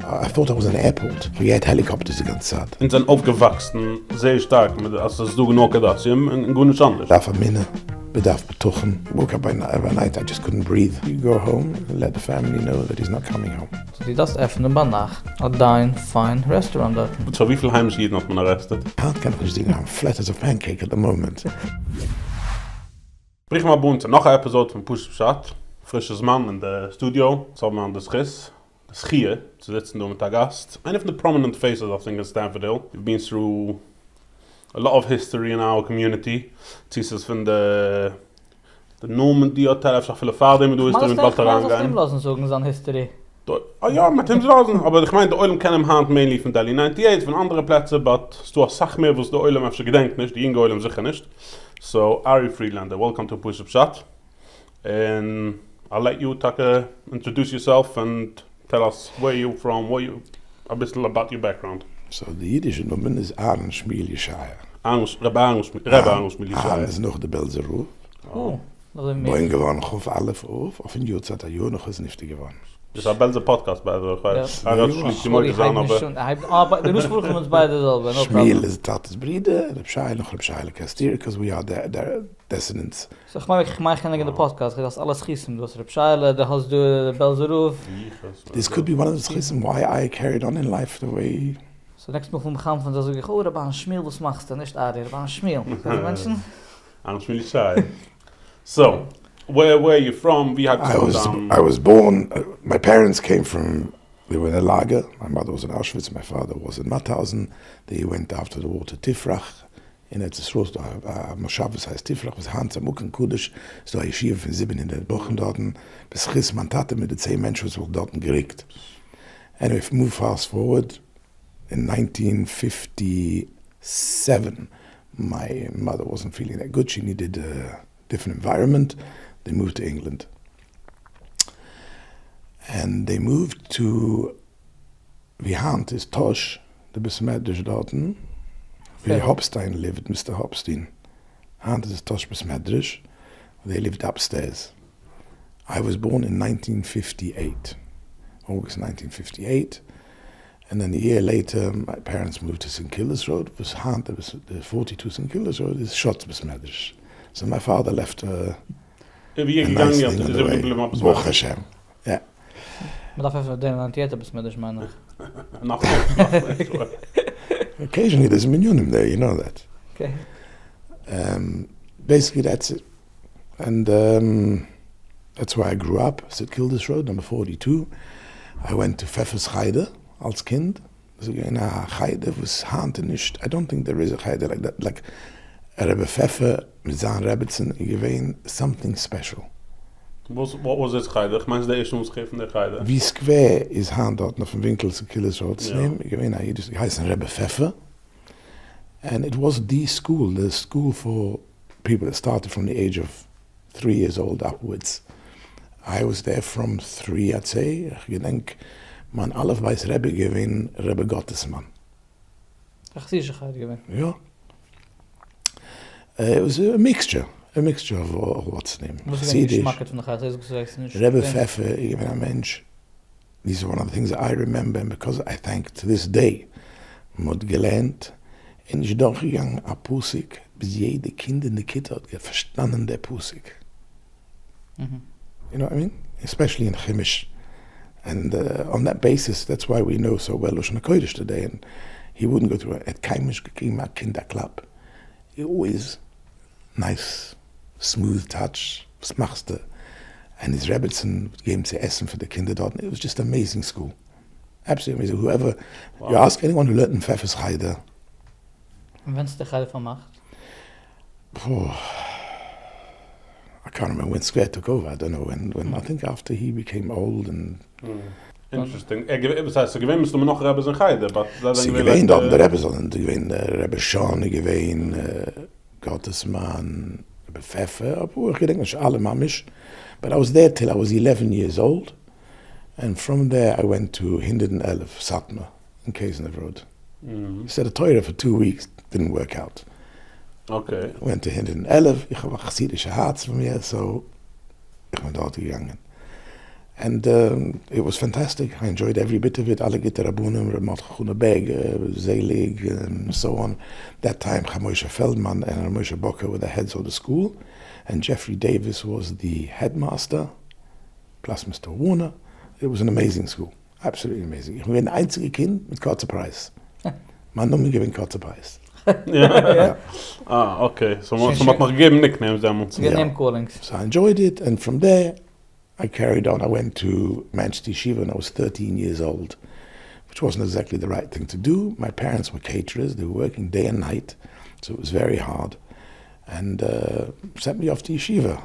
I thought I was an airport. We had helicopters die ganze Zeit. Und sind aufgewachsen, sehr stark, also das du genug gedacht, sie haben gut nicht anders. Darf minnen, bedarf betuchen. Woke up every night, I just couldn't breathe. You go home and let the family know that he's not coming home. So die das öffnen bei Nacht. A dine, fine restaurant dort. Und so wie viel Heimschieden hat man arrestet? Can't get this thing. I'm flat as a pancake at the moment. Brich mal bunt, noch eine Episode von Pushet Pshat. Frisches Mann in der Studio. Zusammen an das Riss. Das Schie, zu sitzen da mit der Gast. One of the prominent faces, I think, in Stamford Hill. We've been through a lot of history in our community. Ziehst es von der Normendie Hotel, einfach viele Fahrräder, du ist da mit Walter reingehen. Was reingehen. lassen sagen so History? Ja, mit dem lassen, aber ich meine, die Eulen kennen Hand mainly von Deli 98, von anderen Plätzen, but du hast Sachen mehr, was die Eulen einfach gedenkt nicht, die Inge-Eulen sicher nicht. So, Ari Friedlander, welcome to Pushet Pshat. And I'll let you introduce yourself and tell us where you're from, a bit about your background. So, the Yiddish noemen is Ari and Shauli. Rebbe Angus Milishaya. Ari is nog de Belzer Ruf. Oh, dat is Boeing meer. gewonnen auf alle Ruf, of in Jutz hat Jahr noch is nifty gewonnen. Das ist ein Belzer Podcast, by the way. Er schließt die Morgen an, aber... Wir sprechen uns beide selber, no Schmiel problem. is Tates Bride, Reb Shaili noch Reb Shaili Kastir, because we are their descendants. So, ich meine in der Podcast, das alles schießen. Du hast Repscheile, da hast du Belseruf. This could be one of the reasons why I carried on in life the way. So, nächstes Mal vom Beginn von, da sag ich, oh, da war ein Schmiel, was machst du? Nicht Ari, da war ein Schmiel. Keine Menschen? Angus Milishaya. So, where are you from? Wie hat I was born, my parents came from, they were in a lager. My mother was in Auschwitz, my father was in Mauthausen. They went after the war to Tifrach. In Etzes Rost, Moshavs heißt Tifrach, was Hans am Ucken Kudisch, so ein Yeshiva von 700 Wochen dort, bis Chis man Tate mit den 10 Menschen, was dort gerickt. And if we move fast forward, in 1957, my mother wasn't feeling that good. She needed a different environment. They moved to England. And they moved to Vihant, is Tosh, the Besmedrish Dorten. Where Hopstein lived, Mr. Hopstein. Hand is Tosh Besmedrish. They lived upstairs. I was born in 1958, August 1958. And then a year later, my parents moved to St. Kilda's Road. It was Hand, it was the 42 St. Kilda's Road, is Schotz Besmedrish. So my father left a nice thing on the way. Baruch Hashem. Yeah. Maar dat even de Antieta besmetters, man. Occasionally there's a minyanim there, you know that. Okay. Basically that's it. And that's where I grew up, St. Kilda's Road, number 42. I went to Pfeffers Heide als Kind. So in a Heide was Hand nicht. I don't think there is a Heide like that. Like Rebbe Pfeffer, mit Zahn Rebbetzin, gewesen something special. What was it, Geide? Ich meine, der erste Umschrift der Geide. Wie Square is Hand dort auf dem Winkel zu Kilda's Road zu nehmen. Gewesen, he heißt Rebbe Pfeffer. And it was the school for people that started from the age of 3 years old upwards. I was there from 3, I'd say. Ich denke, man alle weiß Rebbe gewesen, Rebbe Gottesmann. Ach, Sicherheit gewesen. Ja. It was a mixture of what's the name. Was ist der Geschmack von der Geist? Rebbe Pfeffer, ich bin ein Mensch. These are one of the things that I remember, and because I think to this day, mod gelernt, und ich doch gegangen a Pusik, bis jede Kind in der Kita hat verstanden der Pusik. Mhm. You know what I mean? Especially in Chemisch. And on that basis, that's why we know so well Lashon HaKodesh today. And he wouldn't go through it. At Chemisch gekriegt a Kinderclub. He always nice, smooth touch. Was machst du? And his Rebbetzin gave him to essen for the Kinder dort. It was just amazing school. Absolutely amazing. Whoever, you ask anyone who learned in Pfeffers Heide. Und wenn es der Geide von macht? I can't remember when Square took over. I don't know when. I think after he became old and. Interesting. Das heißt, gewinn müsste man noch Rebbe sein Geide. Sie gewinn dort, der Rebbe, sondern die gewinn Rebbe Shauli, gewinn Gottesmann, Rebbe Pfeffer, aber ich denke, alle Mamisch. But I was there till I was 11 years old. And from there I went to 111, Satmar, in Kasenev Road. I said a Torah for 2 weeks, didn't work out. Okay. I went to 111, ich habe ein chassidische Herz von mir, so ich bin dort gegangen. And it was fantastic. I enjoyed every bit of it. Alle Gitter Rabunim, Ramat Chunabeg, Zelig, and so on. That time, Moshe Feldman and Moshe Bocker were the heads of the school, and Jeffrey Davis was the headmaster, plus Mr. Warner. It was an amazing school. Absolutely amazing. Ich bin ein einziger Kind mit kurzer Preis. Man nur mir gewinnt kurzer Preis. Yeah. Okay. So much noch gegeben nicknames damals. Name callings. So I enjoyed it, and from there I carried on. I went to Manchester Yeshiva when I was 13 years old, which wasn't exactly the right thing to do. My parents were caterers. They were working day and night, so it was very hard. And sent me off to Yeshiva.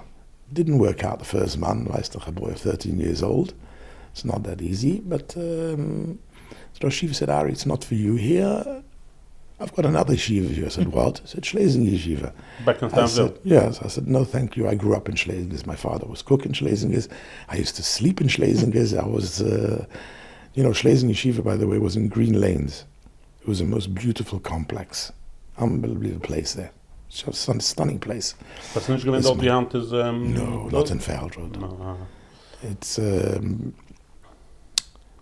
Didn't work out the first month. I still had a boy of 13 years old. It's not that easy, but the Rosh Yeshiva said, Ari, it's not for you here. I've got another yeshiva here. I said, what? I said, Schlesinger Yeshiva. Back in Stamford Hill? Yes. I said, no, thank you. I grew up in Schlesingers. My father was cook in Schlesingers. I used to sleep in Schlesingers. I was, Schlesinger Yeshiva, by the way, was in Green Lanes. It was the most beautiful complex. Unbelievable place there. Just a stunning place. That's not going to be hand is... No, not in Veld Road. No. It's...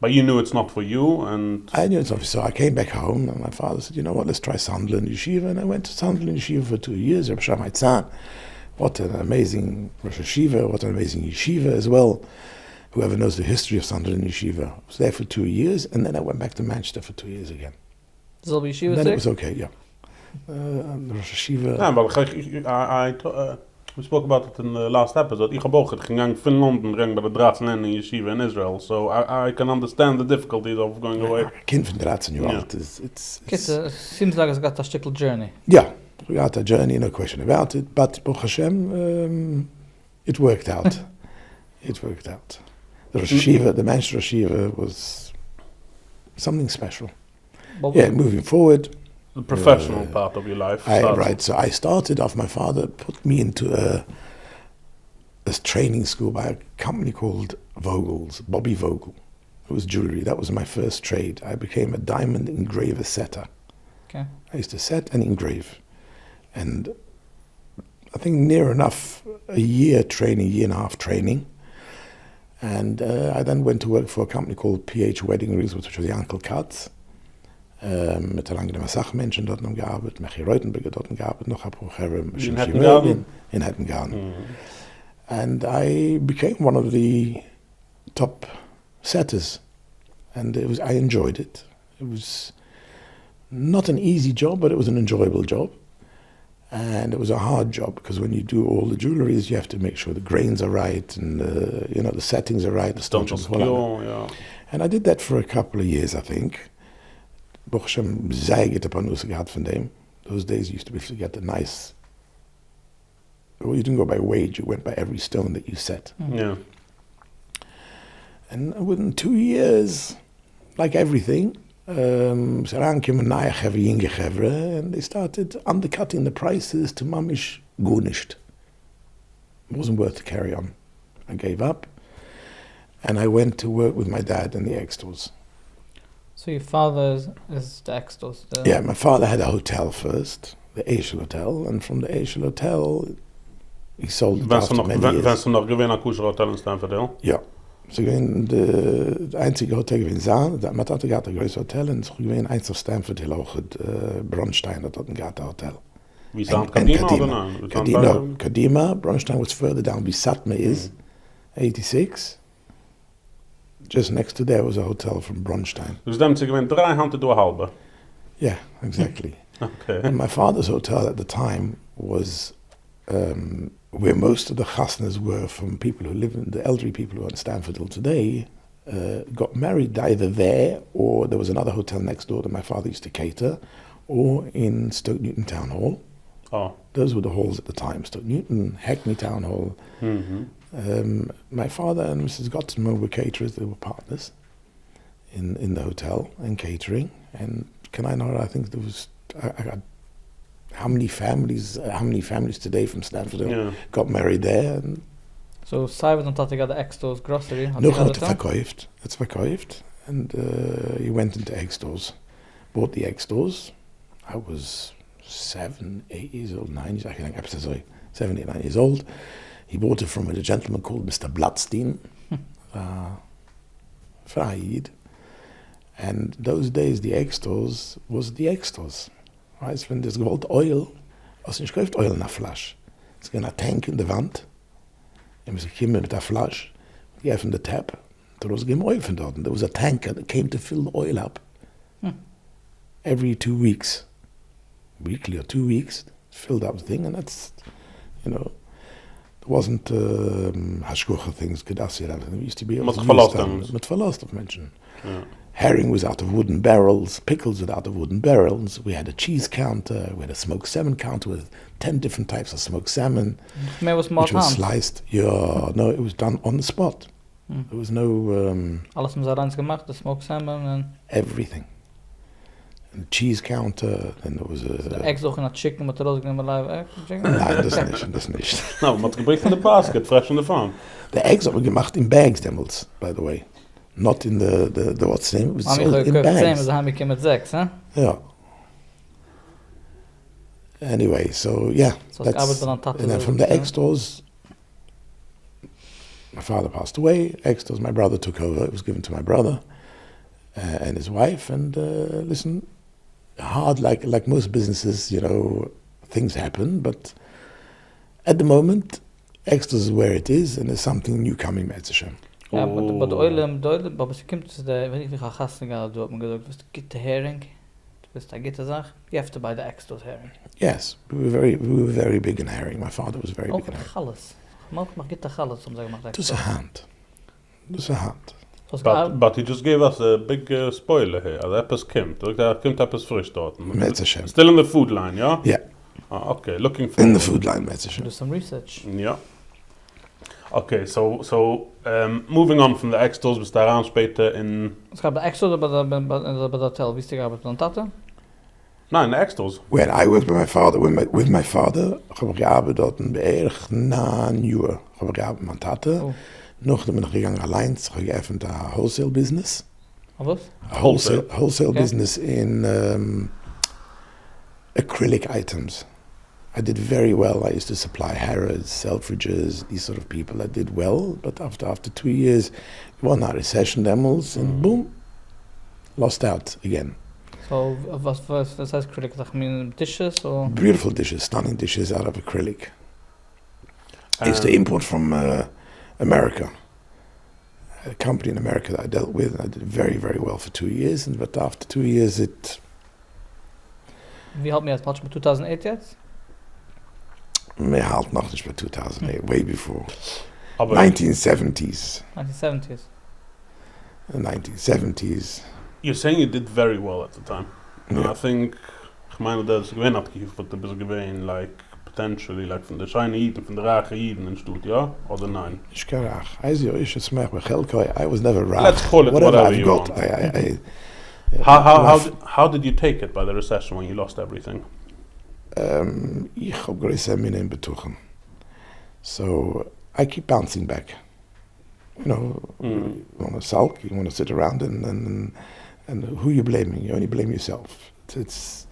But you knew it's not for you, and... I knew it's not. So I came back home, and my father said, you know what, let's try Sunderland Yeshiva. And I went to Sunderland Yeshiva for 2 years. Reb Shammai Tzan. What an amazing Rosh Yeshiva, what an amazing yeshiva as well. Whoever knows the history of Sunderland Yeshiva. I was there for 2 years, and then I went back to Manchester for 2 years again. Zilby Yeshiva Then it was okay, yeah. The Rosh Yeshiva... Yeah, well, we spoke about it in the last episode. Ich habe auch gegangen in London, gegangen bei der Drahtslern in Yeshiva in Israel. So I can understand the difficulties of going away. Kind van Drahtsen, you know. It seems like it's got a stickle journey. Yeah, we got a journey, no question about it. But Baruch Hashem, it worked out. It worked out. The Rosh Yeshiva, the Manchester Rosh Yeshiva was something special. Yeah, moving forward. The professional part of your life. Right, so I started off, my father put me into a training school by a company called Vogel's, Bobby Vogel. It was jewelry. That was my first trade. I became a diamond engraver setter. Okay. I used to set and engrave. And I think near enough a year and a half training. And I then went to work for a company called PH Wedding Rings, which was the Uncle Katz. Mit der angenehmen Sachmenschen dort noch gearbeitet, Michi Reutenberger dort gearbeitet, noch in Hattengarten. In Hattengarten. And I became one of the top setters, and I enjoyed it. It was not an easy job, but it was an enjoyable job, and it was a hard job because when you do all the jewelries, you have to make sure the grains are right and the settings are right, the stones as well. Yeah. And I did that for a couple of years, I think. Baruch Hashem, sehr gute Panus gehabt von dem. Those days you used to be able to get the nice... Well, you didn't go by wage, you went by every stone that you set. Yeah. And within 2 years, like everything, and they started undercutting the prices to mamish gunisht. It wasn't worth to carry on. I gave up, and I went to work with my dad in the egg stores. So your father is the ex-stores? Yeah, my father had a hotel first, the Eishel Hotel, and from the Eishel Hotel, he sold it after many years. Wenn du noch gewinnen kosher Hotel in Stamford Hill? Ja. So gewesen das einzige Hotel gewesen Saan, da hat er gehabt ein größeres Hotel, und so gewesen eins auf Stamford Hill auch, Bronstein, da hat ein Hotel. Wie Saan Kadima oder nein? Kadima, Bronstein was further down, Satme is, 86. Just next to there was a hotel from Bronstein. Dus dan ze gewend 3 handen door halve. Yeah, exactly. Okay. And my father's hotel at the time was where most of the chasnas were from people who live in the elderly people who are in Stamford Hill today. Got married either there, or there was another hotel next door that my father used to cater, or in Stoke Newton Town Hall. Oh. Those were the halls at the time: Stoke Newton, Hackney Town Hall. Mm-hmm. My father and Mrs. Gottsman were caterers. They were partners in the hotel and catering. And I think there was how many families today from Stamford Hill got married there. And so Simon and Tati got the X-Stores grocery. No, it's verkauft. And he went into egg stores, bought the egg stores. I was 7, 8 years old, 9 years, I think, 7, 8, 9 years old. He bought it from a gentleman called Mr. Bloodstein. fried. And those days, the egg-stores was the egg-stores. Right? Wenn das gewollt Oil, also ich kauft Oil in der Flasche. Es gibt ein Tank in der Wand. Ich muss kommen mit der Flasche, die öffnen the tap. There was a oil from dort. There was a tanker that came to fill the oil up. Every 2 weeks. Weekly or 2 weeks. Filled up the thing, and that's, there wasn't hashkocha things, gedassi, everything. We used to be able to use them. Mit Verlust of Menschen. Yeah. Herring was out of wooden barrels. Pickles were out of wooden barrels. We had a cheese counter. We had a smoked salmon counter with 10 different types of smoked salmon. Was which was sliced. Yeah, no, it was done on the spot. There was no... Alles im Sarans gemacht, the smoked salmon and... Everything. And cheese counter, then there was a... The eggs auch in a chicken, but those are live egg chicken? Nein, das nicht. No, man hat gebracht von der basket, fresh on the farm. The eggs were gemacht in bags, damals, by the way. Not in the what's the name? It was sold in bags. Haben wir mit 6, huh? Yeah. Anyway, so yeah. So and then from the egg stores, my father passed away. Egg stores, my brother took over. It was given to my brother and his wife. And listen, hard like most businesses, things happen. But at the moment, egg stores is where it is, and there's something new coming, Metzishem. Ja, but the oil, aber sie kommt zu der, wenn ich mich auch hasse, du hast mir gesagt, du bist gitte Herring, du bist eine gitte Sache, you have to buy the extra herring. Yes, we were very big in herring. My father was very big in herring. Alles. Mag gitte alles, um sagen, It was a hand. But he just gave us a big spoiler here. Also etwas kommt etwas frisch dort. Still in the food line, yeah? Yeah. Okay, looking for... In the food line, Metzishem. Do some research. Yeah. Okay, so moving on from the egg stores, we start on später in... Es gab egg stores bei der Hotel, wie ist die gearbeitet an Tate? Nein, the egg stores. When I worked with my father, with my father, habe ich gearbeitet dort beirrt 9 Jahre. Habe ich gearbeitet mit Tate. Noch bin ich gegangen allein, habe ich geöffnet ein Wholesale Business. Was? Wholesale business in acrylic items. I did very well. I used to supply Harrods, Selfridges, these sort of people. I did well, but after 2 years, one recession demos, and boom, lost out again. So, was heißt acrylic? I mean dishes or? Beautiful dishes, stunning dishes out of acrylic. I used to import from America. A company in America that I dealt with, and I did very, very well for 2 years. But after 2 years, it... Wie halt mir jetzt? Mit 2008 jetzt? Mehr halt noch nicht bei 2008, way before. 1970s. 1970s. You're saying you did very well at the time. Yeah. I think, ich meine, das gewinn abgegeben, was ein bisschen gewinn, potentially, von der Scheine Jiden, von der Rache Jiden in Stutt, ja? Oder nein? Ich kann auch. Ich smech bei Chelkoi. I was never rach. Let's call it whatever I've you got. want. How did you take it by the recession when you lost everything? Ich habe größere Minen betuchen. So I keep bouncing back. You want to sulk, you want to sit around and who you blaming? You only blame yourself. It's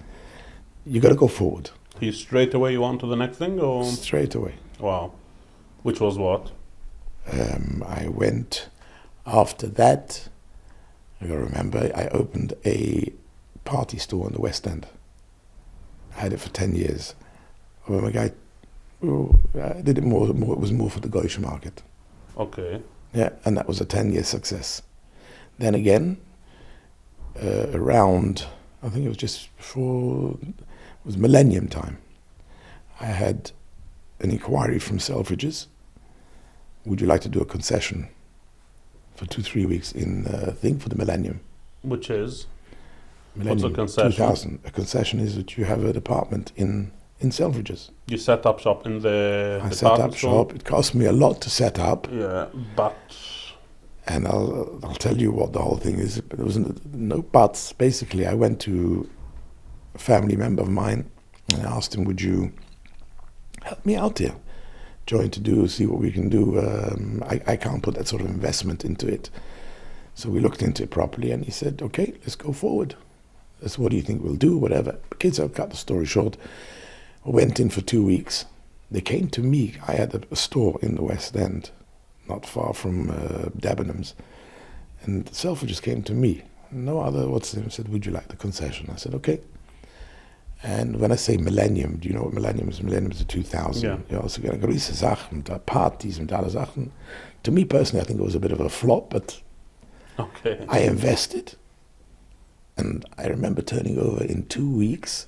you got to go forward. You straight away you on to the next thing, or straight away? Wow, which was what? I went after that. I got to remember. I opened a party store in the West End. I had it for 10 years. Well, my guy, I did it more. It was more for the Goyish market. Okay. Yeah, and that was a 10-year success. Then again, around, I think it was just before, it was millennium time. I had an inquiry from Selfridges. Would you like to do a concession for 2-3 weeks in thing for the millennium? Which is? Millennium, what's a concession? 2000. A concession is that you have a department in Selfridges. You set up shop in the I set up shop. It cost me a lot to set up. Yeah, but... And I'll tell you what the whole thing is. But there was no buts. Basically, I went to a family member of mine and I asked him, would you help me out here? See what we can do. I can't put that sort of investment into it. So we looked into it properly and he said, okay, let's go forward. That's what do you think we'll do, whatever. Kids, I'll cut the story short. I went in for 2 weeks. They came to me. I had a store in the West End, not far from Debenhams. And Selfridges came to me. No other, what's his name, said, would you like the concession? I said, okay. And when I say millennium, do you know what millennium is? Millennium is the 2000. Yeah. Ja, also gewisse Sachen, Partys und alle Sachen. To me personally, I think it was a bit of a flop, but Okay. I invested. And I remember turning over in 2 weeks,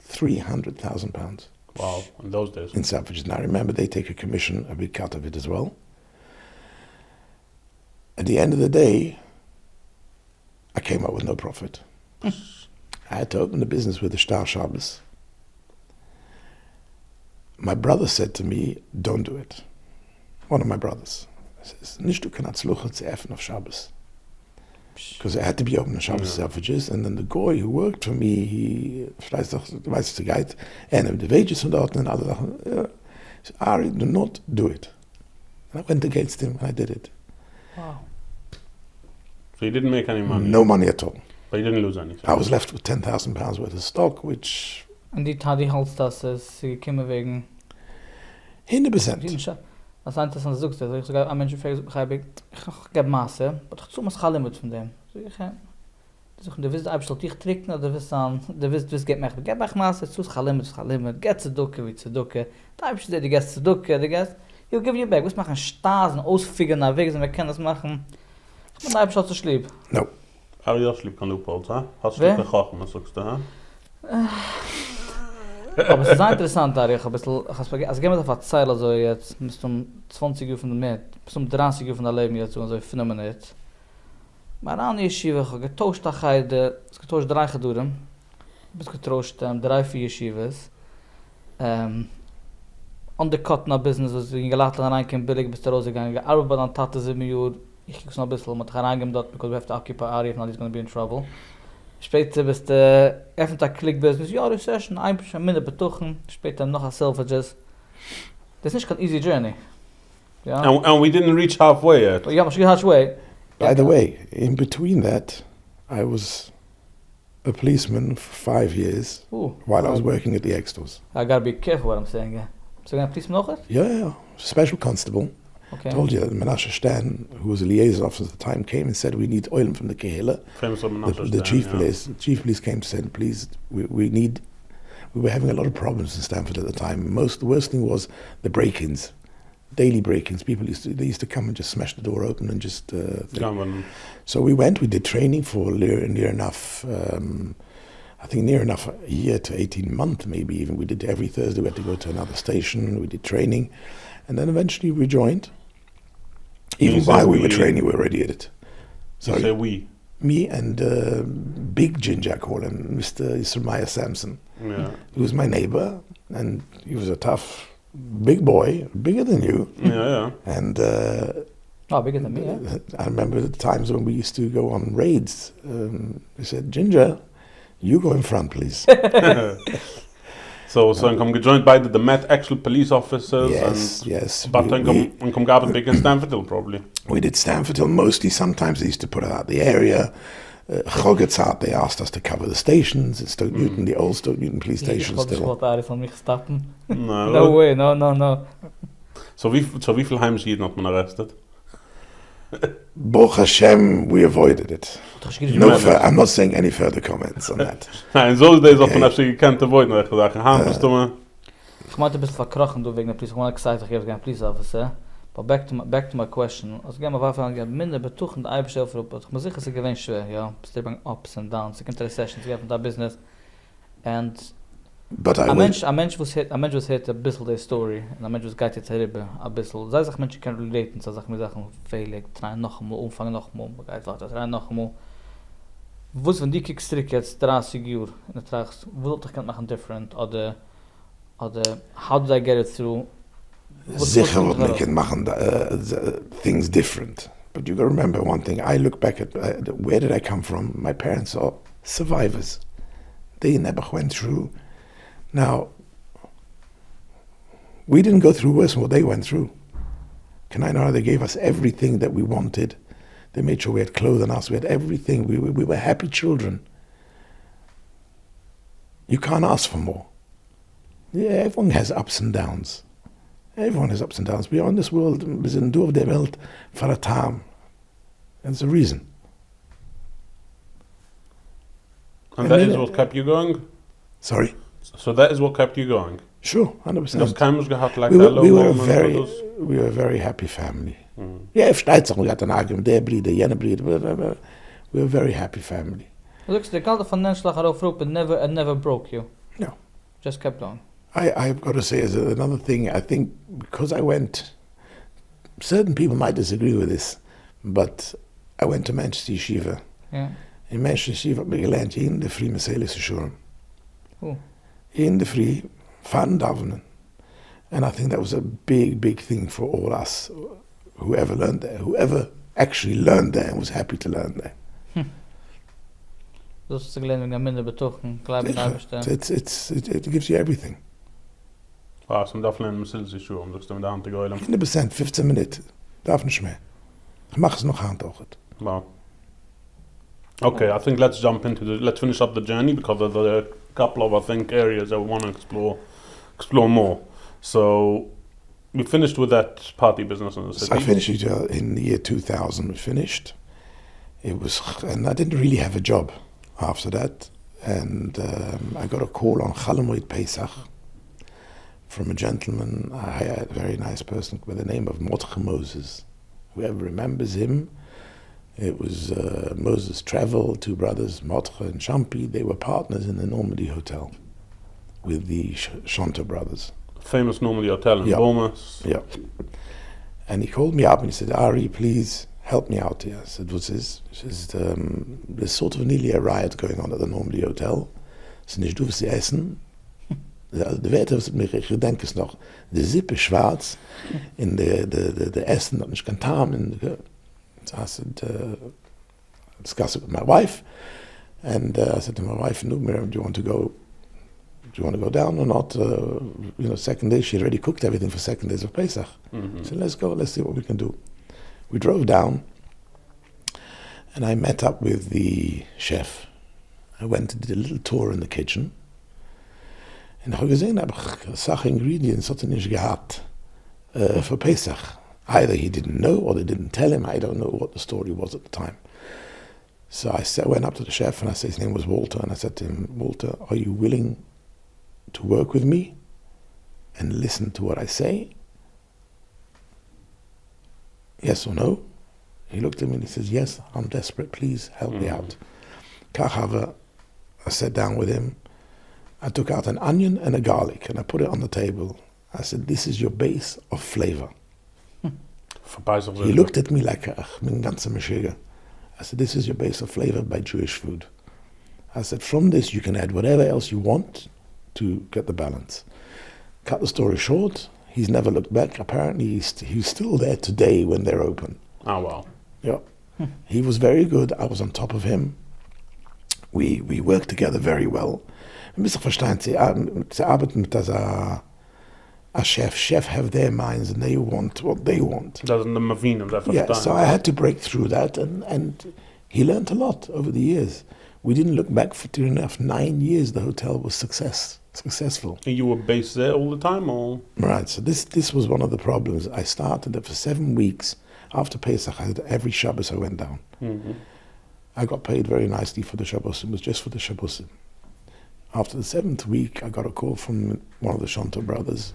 £300,000 Wow, in those days. in Selfridges. And I remember they take a commission, a big cut of it as well. At the end of the day, I came up with no profit. I had to open the business with the Star Shabbos. My brother said to me, don't do it. One of my brothers says, nicht du kannst luchen zu effen auf Shabbos. Because it had to be open on Shabbos Selfridges. And then the guy who worked for me, he, vielleicht doch, du weißt, der Guide, nahm die Wages von dort und alle Sachen. He said, Ari, do not do it. And I went against him and I did it. Wow. So you didn't make any money? No money at all. But you didn't lose anything? I was left with £10,000 worth of stock, which... Und die Tat, die halt das, sie gekommen wegen... 100%. Das ist interessant, dass du sagst, ich sogar ein Mensch fragt, ich gebe Masse, aber ich muss mal mit von dem. Du wirst einfach dich tricken, oder du wirst geben mich, gib mich Masse, zu Limit, get zu ducke, wie zu ducke, da habe ich dir die Gäste zu ducke, die Gäste, he'll give you back, wir machen Stasen, ausfigern, nach Wegen, wir können das machen. Ich bin einfach schon zu schlieb. No. Ari, das lieb kann du Paul, ha? Hast du Wer? gekochen, was sagst du, ha? Aber es ist sehr interessant, Ari, ich habe ein bisschen, also gehen wir auf eine Zeile, so jetzt, bis 20 Uhr von der Mitte, bis 30 Uhr von der Leben jetzt, so 5 Minuten. Maar aan die yeshiva, ik heb getooscht dat ga je de... Ik heb getooscht 3 gedoeren. Ik heb getooscht 3-4 yeshivas. Undercut na business, dus ik gelaten aan een billig bis de roze gaan. Ik arbeid dan taten 7 uur. Ik kijk nog een beetje, maar ik ga aangem dat, because we have to occupy Ari, if not he's going to be in trouble. Später bis de... Even dat click business, ja, recession, ein bisschen minder betochen. Später noch een Selfridges. Das ist nicht kein easy journey. Ja. And we didn't reach halfway yet. Ja, maar je halfway. By the way, in between that, I was a policeman for 5 years while I was working at the Extors. I gotta be careful what I'm saying. Yeah. So you're gonna please know it? Yeah, special constable. Okay. I told you that Menashe Stan, who was a liaison officer at the time, came and said, we need oil from the Kehila. Famous of Menashe The chief Stan, police. The chief police came to say, please, we were having a lot of problems in Stamford at the time. The worst thing was the daily break-ins. People used to come and just smash the door open and just... So we did training for near enough, I think near enough a year to 18 months maybe even. We did every Thursday, we had to go to another station, we did training. And then eventually we joined. Even while we were training, we were already at it. So you say we? Me and Big Ginger, I call him, Mr. Ismail Sampson. Yeah. He was my neighbor, and he was a tough, big boy, bigger than you. Yeah. And bigger than me, yeah. I remember the times when we used to go on raids. He said, Ginger, you go in front, please. So I'm joined by the Met actual police officers. Yes. But I'm gathered big in Stamford Hill, probably. We did Stamford Hill mostly. Sometimes they used to put out the area. Chogetzart, they asked us to cover the stations at Stoke Newton, the old Stoke Newton police station still. No way, no. So wie viel Heimschieden hat man arrested? Baruch Hashem, we avoided it. I'm not saying any further comments on that. In those days hat man actually gekannt avoiden, recht gesagt. Ich meinte ein bisschen verkrachen, du wegen der Police. Ich habe gesagt, ich habe kein Police Officer. But back to my question. Als ik maar waarvan ik minder betoegend eigen over op, ik moet zeggen, ze gewend schwer, ja. Stepping ups and downs. Ik heb recessions, ik heb dat business. And a mensch was hit a bissel der story. And a mensch was geit jetzt herüber a bissel. Sei sich Menschen kann relaten, so sag mir Sachen fehlig, trein noch einmal, umfangen noch einmal, begeit weiter, trein noch einmal. Was wenn die Kickstrick jetzt 30 Uhr in der Tracht, wo ich kann machen different, oder how did I get it through? Sicher what we can machen things different. But you got to remember one thing. I look back at where did I come from? My parents are survivors. They never went through. Now, we didn't go through worse than what they went through. Can I know they gave us everything that we wanted. They made sure we had clothes on us. We had everything. We were happy children. You can't ask for more. Yeah, everyone has ups and downs. Everyone has ups and downs. We are in this world, we sind durch der Welt for a time. And there's a reason. And that is what kept you going? Sorry? So that is what kept you going? Sure, 100%. Das keimers gehabt like we that were a very happy family. Yeah, if Schneitzer, we had an argument, der Bride, jene Bride, we were a very happy family. Look, the kind of financial group never broke you. No. Just kept on. I've got to say, as another thing, I think because I went, certain people might disagree with this, but I went to Manchester Yeshiva. Yeah. In Manchester Yeshiva heb ik geleerd, in de free Meselis Shurim. In the free, fan davenen. And I think that was a big thing for all us, whoever learned there, whoever actually learned there and was happy to learn there. Dus ze geleerd ik minder betochen, klaar It gives you everything. Wow, som darf lernen Meselis Shurim, dus dan de hand te gooien. 100%, 15 minuten, darf nicht mehr. Ich mache es noch hand auch. Wow. Okay, I think let's finish up the journey because there are a couple of, I think, areas that we want to explore more. So, we finished with that party business in the city. So I finished it in the year 2000, we finished. And I didn't really have a job after that. And I got a call on Chalamoid Pesach from a gentleman, a very nice person by the name of Mordechai Moses. Whoever remembers him, it was Moses Travel, two brothers, Mordechai and Champi. They were partners in the Normendie Hotel with the Schonfeld brothers. Famous Normendie Hotel in Bournemouth. Yeah. And he called me up and he said, Ari, please help me out here. I said, what's this? He says, there's sort of nearly a riot going on at the Normendie Hotel. So nicht du wirst sie essen. De Werte, was mir ich denke es noch, de Sippe schwarz, in de Essen, dat nicht kein Tarn. So I said, discuss it with my wife, and I said to my wife, no, Miriam, do you want to go down or not? Second day, she had already cooked everything for second days of Pesach. So let's go, let's see what we can do. We drove down, and I met up with the chef. I went and did a little tour in the kitchen. En ik heb gezien, heb ik zag ingredients dat hij niet gehad for Pesach. Either he didn't know or they didn't tell him. I don't know what the story was at the time. So I went up to the chef and I said, his name was Walter, and I said to him, Walter, are you willing to work with me and listen to what I say? Yes or no? He looked at me and he says, yes, I'm desperate, please help me out. I sat down with him. I took out an onion and a garlic and I put it on the table. I said, this is your base of flavor. He looked at me like a ganze Meshiga. I said, this is your base of flavor by Jewish food. I said, from this you can add whatever else you want to get the balance. Cut the story short, he's never looked back. Apparently he's still there today when they're open. Oh, wow. Yeah. He was very good. I was on top of him. We worked together very well. Ein bisschen verstehen, sie arbeiten mit a chef. Chef have their minds and they want what they want. Yeah, so I had to break through that, and he learned a lot over the years. We didn't look back for 9 years. The hotel was successful. And you were based there all the time, or? Right, so this was one of the problems. I started there for 7 weeks. After Pesach, every Shabbos I went down. Mm-hmm. I got paid very nicely for the Shabbos. It was just for the Shabbos. After the 7th week, I got a call from one of the Schonfeld brothers,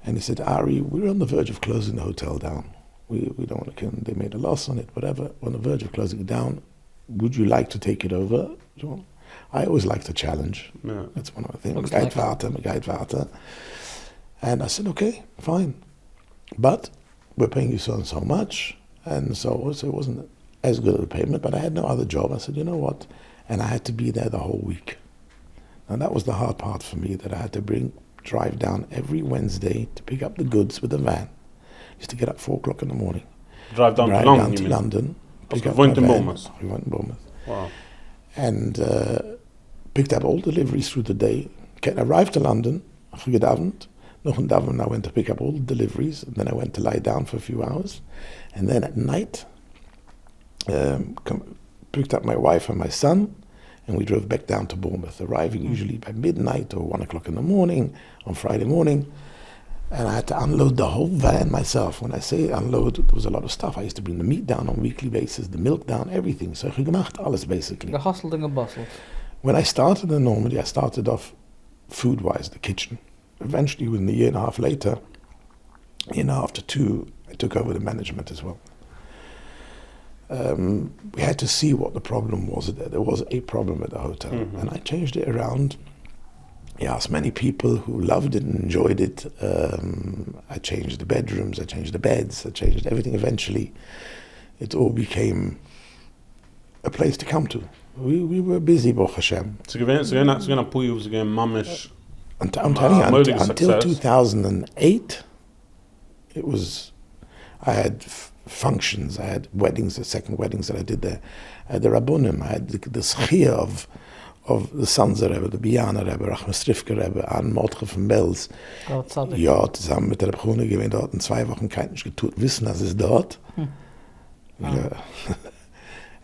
and he said, Ari, we're on the verge of closing the hotel down. We don't want to, they made a loss on it, whatever. We're on the verge of closing it down. Would you like to take it over? I always like to challenge. Yeah. That's one of the things. Water. And I said, okay, fine. But we're paying you so and so much. And so it wasn't as good of a payment, but I had no other job. I said, you know what? And I had to be there the whole week. And that was the hard part for me, that I had to drive down every Wednesday to pick up the goods with a van. I used to get up 4 o'clock in the morning. Drive down to London. We went in Bournemouth. We went in Bournemouth. Wow. And picked up all deliveries through the day. Arrived to London, gedavend. Nog een davend, I went to pick up all the deliveries, and then I went to lie down for a few hours. And then at night, picked up my wife and my son, and we drove back down to Bournemouth, arriving usually by midnight or 1 o'clock in the morning on Friday morning. And I had to unload the whole van myself. When I say unload, there was a lot of stuff. I used to bring the meat down on a weekly basis, the milk down, everything. So I gemacht, alles basically. Gehustelt and gebustelt. When I started in Normandy, I started off food-wise, the kitchen. Eventually, within a year and a half later, after 2, I took over the management as well. We had to see what the problem was. There was a problem at the hotel, and I changed it around. I asked many people who loved it and enjoyed it. I changed the bedrooms, I changed the beds, I changed everything. Eventually, it all became a place to come to. We were busy, Baruch Hashem. So you're gonna put you again, mamish. I'm telling you, until 2008, it was. I had functions, I had weddings, the second weddings that I did there. I had the Rabbonim, I had the schia of the Sanzer Rebbe, the Biana Rebbe, Rachmas Rivka Rebbe, An Mordche von Belz. Ja, zusammen mit der Rebbe Chune gewesen dort in 2 Wochen kein nicht getut, wissen, dass es dort.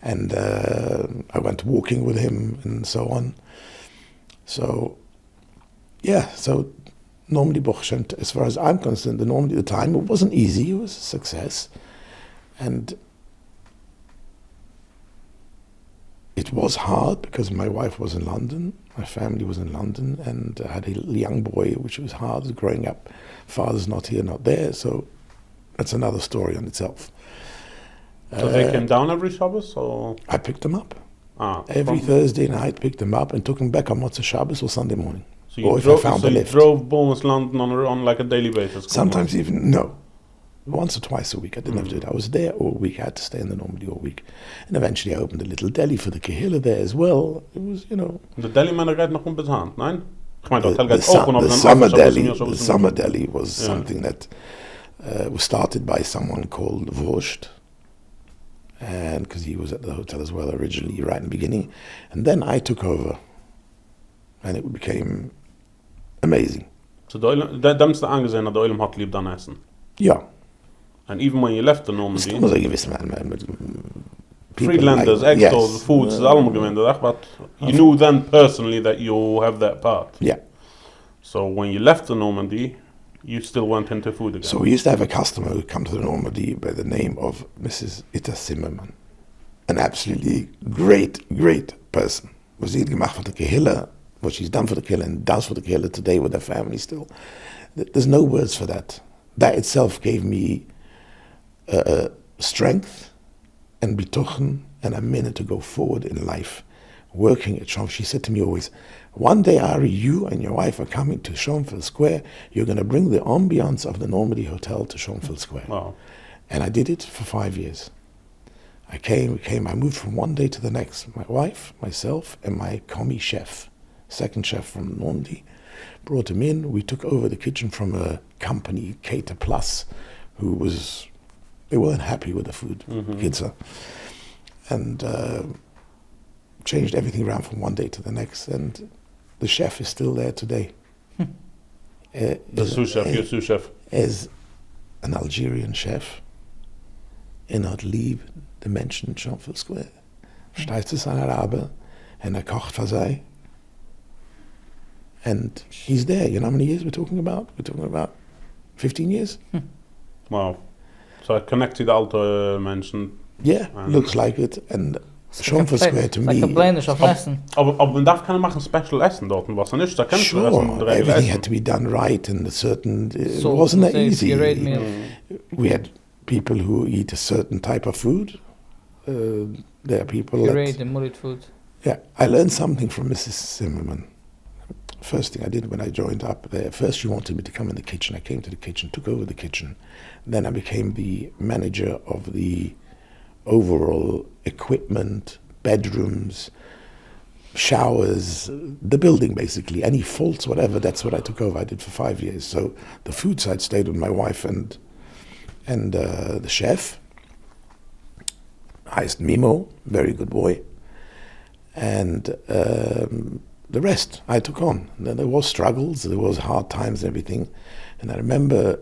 And I went walking with him and so on. So, yeah, so Normandie Buchshent, as far as I'm concerned, the Normandie at the time, it wasn't easy, it was a success. And it was hard because my wife was in London, my family was in London, and I had a young boy, which was hard growing up. Father's not here, not there, so that's another story on itself. So they came down every Shabbos, or? I picked them up. Every Thursday night, picked them up and took them back on Motzei Shabbos or Sunday morning. So you drove Bournemouth, London on like a daily basis? Sometimes even, no. Once or twice a week. I didn't have to do it. I was there all week. I had to stay in the Normandie all week. And eventually I opened a little deli for the Kehillah there as well. It was, The deli man gaat nog onbezahand, nein? The summer deli was something that was started by someone called Wurst. And because he was at the hotel as well originally, right in the beginning. And then I took over. And it became amazing. So demst du angesehen, dass der Oilem hat lieb dann essen? Ja. And even when you left the Normandie, Friedlanders, like, eggs, foods, but you knew then personally that you have that part. Yeah. So when you left the Normandie, you still went into food again. So we used to have a customer who come to the Normandie by the name of Mrs. Itta Zimmerman. An absolutely great person. Was sie gemacht von der Kehillah, what she's done for the Kehillah and does for the Kehillah today with her family still. There's no words for that. That itself gave me strength and bitochen and a minute to go forward in life. Working at Schonfeld, she said to me always, one day, Ari, you and your wife are coming to Schonfeld Square. You're going to bring the ambiance of the Normendie Hotel to Schonfeld Square. Wow. And I did it for 5 years. I moved from one day to the next. My wife, myself, and my commis chef, second chef from Normandie, brought him in. We took over the kitchen from a company, Cater Plus, they weren't happy with the food, pizza, and changed everything around from one day to the next. And the chef is still there today. The sous chef, your sous chef? Is an Algerian chef. Hat lieb de Menschen in Schonfeld Square. Steigt es an Araber, and kocht für sie. And he's there. You know how many years we're talking about? We're talking about 15 years. Wow. So I connected all the Menschen. Yeah, looks like it. And Schonfeld Square to me. Like a blender of Essen. Aber man darf keine machen special Essen dort, was er nicht, da kannst du Sure, everything had to be done right and it wasn't that easy. We had people who eat a certain type of food. There are people that... food. Yeah, I learned something from Mrs. Zimmerman. First thing I did when I joined up there, first she wanted me to come in the kitchen. I came to the kitchen, took over the kitchen. Then I became the manager of the overall equipment, bedrooms, showers, the building basically. Any faults, whatever, that's what I took over. I did for 5 years. So the food side stayed with my wife and the chef. Highest Mimo, very good boy. And the rest I took on. Then there was struggles, there was hard times and everything. And I remember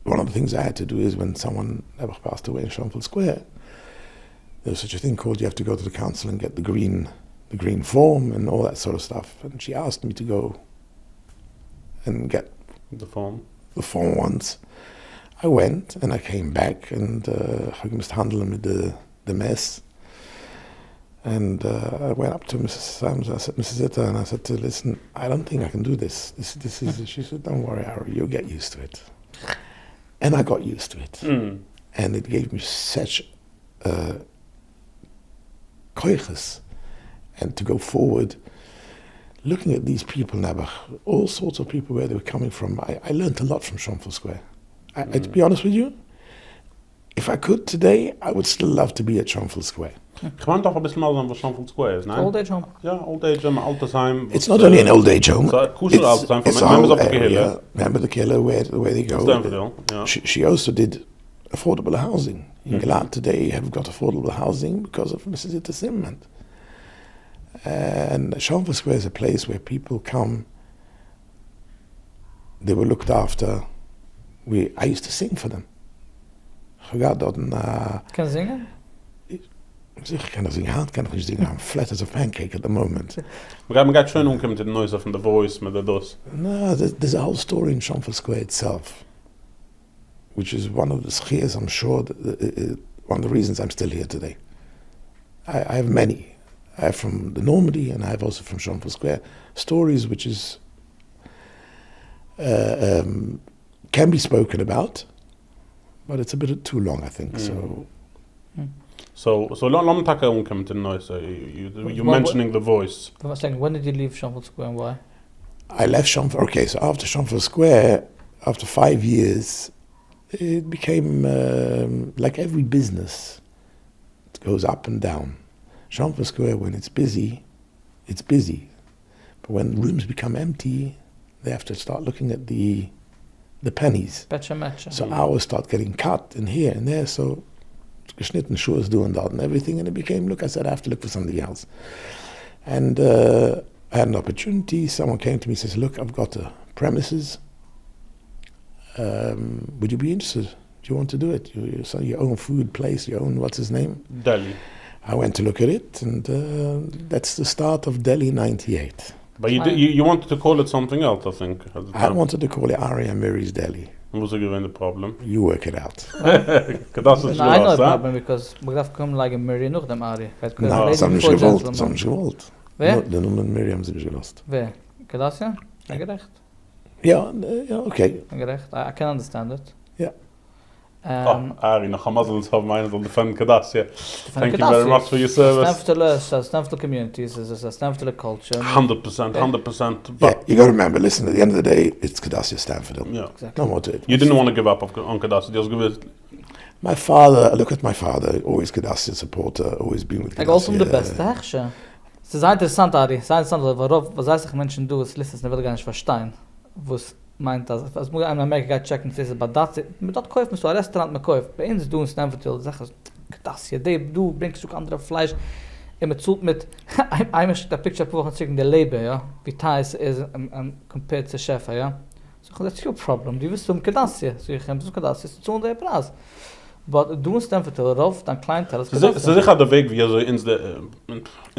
one of the things I had to do is when someone ever passed away in Schonfeld Square, there was such a thing called you have to go to the council and get the green form and all that sort of stuff. And she asked me to go and get the form. the phone once. I went and I came back and I must handle with the mess. And I went up to Mrs. Sams. I said, Mrs. Zitter, and I said to her, listen, I don't think I can do this. This is. She said, don't worry, Ari, you'll get used to it. And I got used to it. And it gave me such koiches. And to go forward, looking at these people now, all sorts of people where they were coming from, I learned a lot from Schonfeld Square. To be honest with you, if I could today, I would still love to be at Schonfeld Square. Gewoon toch een beetje mal dan Schonfeld Square is, nee? Old age home. Ja, old age home, Altersheim. It's not only an old age home. Kosher Altersheim, it's a members whole of the area. Kehille. Remember the Kehille, where they go. Stamford Hill, yeah. She also did affordable housing. In Gelaat today have got affordable housing because of Mrs. Itta Zimmerman. And Schonfeld Square is a place where people come. They were looked after. I used to sing for them. Kan je zingen? Ik kan zingen, hard kan ik zingen. I'm flat as a pancake at the moment. Maar ik ga schön omkomen to the noise of the voice met de dos. No, there's a whole story in Schonfeld Square itself, which is one of the schiers, I'm sure, one of the reasons I'm still here today. I have many. I have from the Normendie and I have also from Schonfeld Square stories which is can be spoken about, but it's a bit too long, I think. So long time omkomen to the noise. You're mentioning the voice. When did you leave Schonfeld Square and why? I left Schonfeld. Okay, so after Schonfeld Square, after 5 years, it became like every business. It goes up and down. Schonfeld Square, when it's busy, it's busy. But when rooms become empty, they have to start looking at the pennies. Matcha. So hours start getting cut in here and there. So geschnitten shoes doing that and everything. And it became, look, I said, I have to look for something else. And I had an opportunity. Someone came to me and says, look, I've got the premises. Would you be interested? Do you want to do it? Your own food place, your own, what's his name? Deli. I went to look at it, and that's the start of Deli 98. But you wanted to call it something else, I think. I wanted to call it Ari and Mary's Deli. What was again the problem? You work it out. I know the problem because we have come like a Mary noch dem Ari. No, some gewollt. Wer? De noemen Miriam sind gelost. Wer? Kadassia? Gerecht? Yeah, okay. Gerecht. I can understand it. Yeah. Ari, nog gaan mazzels have mine on the fan Kadassia. Thank you very much for your service. Stanford communities is a Stanford culture. 100%. Yeah, you got to remember, listen, at the end of the day, it's Kadassia Stamford Hill. Yeah. Exactly. No more to it. You didn't want to give up on Kadassia. Just give it. My father, look at my father, always Kadassia supporter, always been with Kadassia. Ik also the best, herrscher. Es ist interessant, Ari. Es ist interessant, was sich Menschen tun, es lässt es nicht gar nicht verstehen. Was meint das? Als muss in Amerika checken, es ist, aber das, mit das kauft man so ein Restaurant, man kauft. Bei uns du in Stanford Hill, sag es, Kadassia, du bringst auch andere Fleisch. Immer zult mit, einmal der Picture pro Woche zeigen der Leben, ja. Wie teils ist compared zu Chef, ja. So, that's your problem. Du wirst Kadassia. So, ich habe so Kadassia, zu der Preis. But du in Stanford Hill rauf, dann Kleinteil. Sie sicher der Weg, wie so in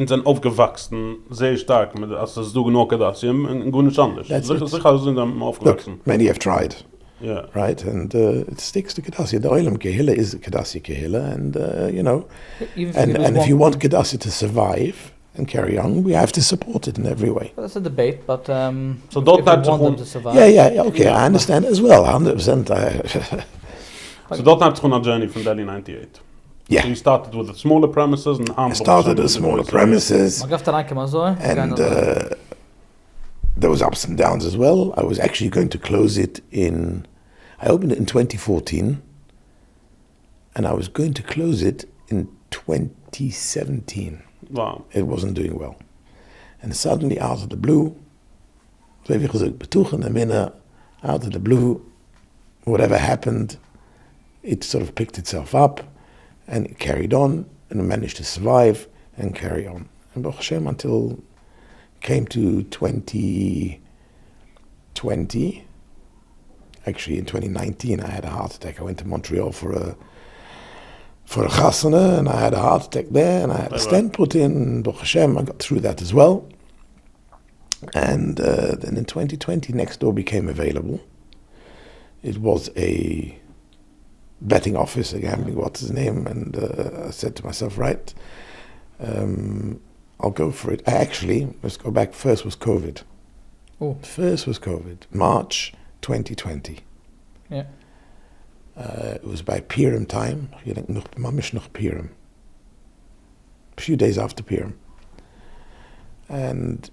sein aufgewachsen, sehr stark, als das du genug Kadassia, in gut nicht anders. Sicher sind dann aufgewachsen. Look, many have tried. Yeah. Right, and it sticks to Kadassia. The Oilem Kehille is Kadassia Kehille, and you know, and if you want Kadassia to survive and carry on, we have to support it in every way. Well, that's a debate, but so don't if you want them to survive. Yeah, okay, I understand as well, 100%. So that type of journey from Deli 98. Yeah. So you started with the smaller premises and I started with smaller premises, and there was ups and downs as well. I was actually going to close it I opened it in 2014, and I was going to close it in 2017. Wow. It wasn't doing well. And suddenly, out of the blue, out of the blue, whatever happened, it sort of picked itself up, and it carried on, and managed to survive and carry on. And Baruch Hashem, until came to 2020, actually in 2019, I had a heart attack. I went to Montreal for a chasana, and I had a heart attack there, and I had a stent put in, and Baruch Hashem, I got through that as well. And then in 2020, Next Door became available. it was a betting office, a gambling, what's his name, and I said to myself, right, I'll go for it. Let's go back, first was COVID. Oh. First was COVID, March 2020. Yeah. It was by Purim time, mamish noch Purim. A few days after Purim. And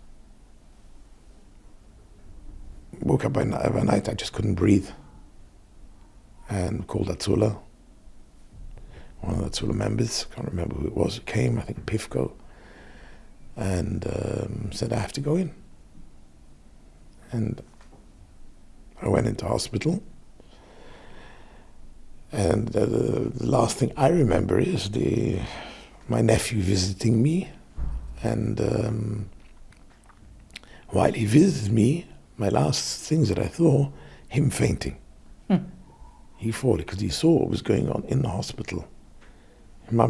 woke up by night, I just couldn't breathe. And called Atzula, one of the Atzula members, can't remember who it was, came, I think Pivko, and said, I have to go in. And I went into hospital. And the last thing I remember is my nephew visiting me. And while he visited me, my last things that I saw, him fainting. He thought it because he saw what was going on in the hospital.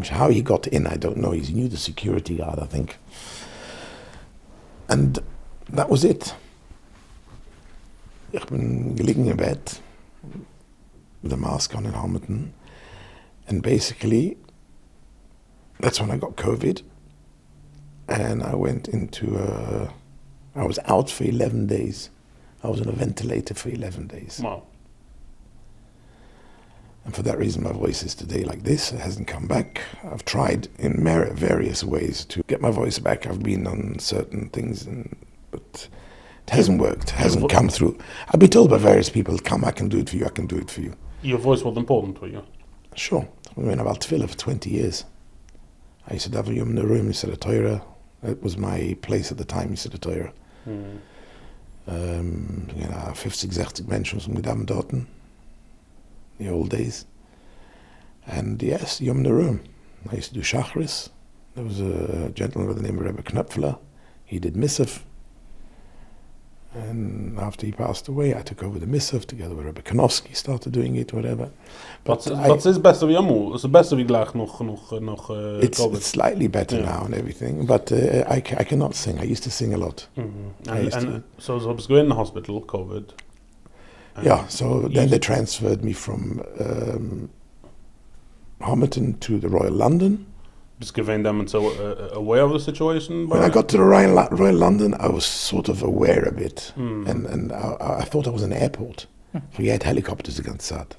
How he got in, I don't know. He knew the security guard, I think. And that was it. Ich bin gelegen in bed with a mask on in Hamilton. And basically, that's when I got COVID. And I went I was out for 11 days. I was on a ventilator for 11 days. Wow. And for that reason, my voice is today like this. It hasn't come back. I've tried in various ways to get my voice back. I've been on certain things, but it hasn't worked. It hasn't come through. I've been told by various people, come, I can do it for you, I can do it for you. Your voice was important for you? Sure. I went about tefillah for 20 years. I used to daven yom in the room, Yisrael Torah. It was my place at the time, Yisrael Torah. 50, 60 Menschen was gedaven dorten. The old days. And yes, Yom in the room. I used to do Shachris. There was a gentleman by the name of Rebbe Knöpfler. He did Mitzvah. And after he passed away, I took over the Mitzvah together with Rebbe Kanofsky, started doing it, whatever. But it's better wie it's better wie gleich noch it's slightly better now and everything, but I cannot sing. I used to sing a lot. So I was going in the hospital, COVID. So then they transferred me from Hamilton to the Royal London. Was given them so aware of the situation? When I got to the Royal London, I was sort of aware of it, and I thought I was in an airport. We had helicopters against that,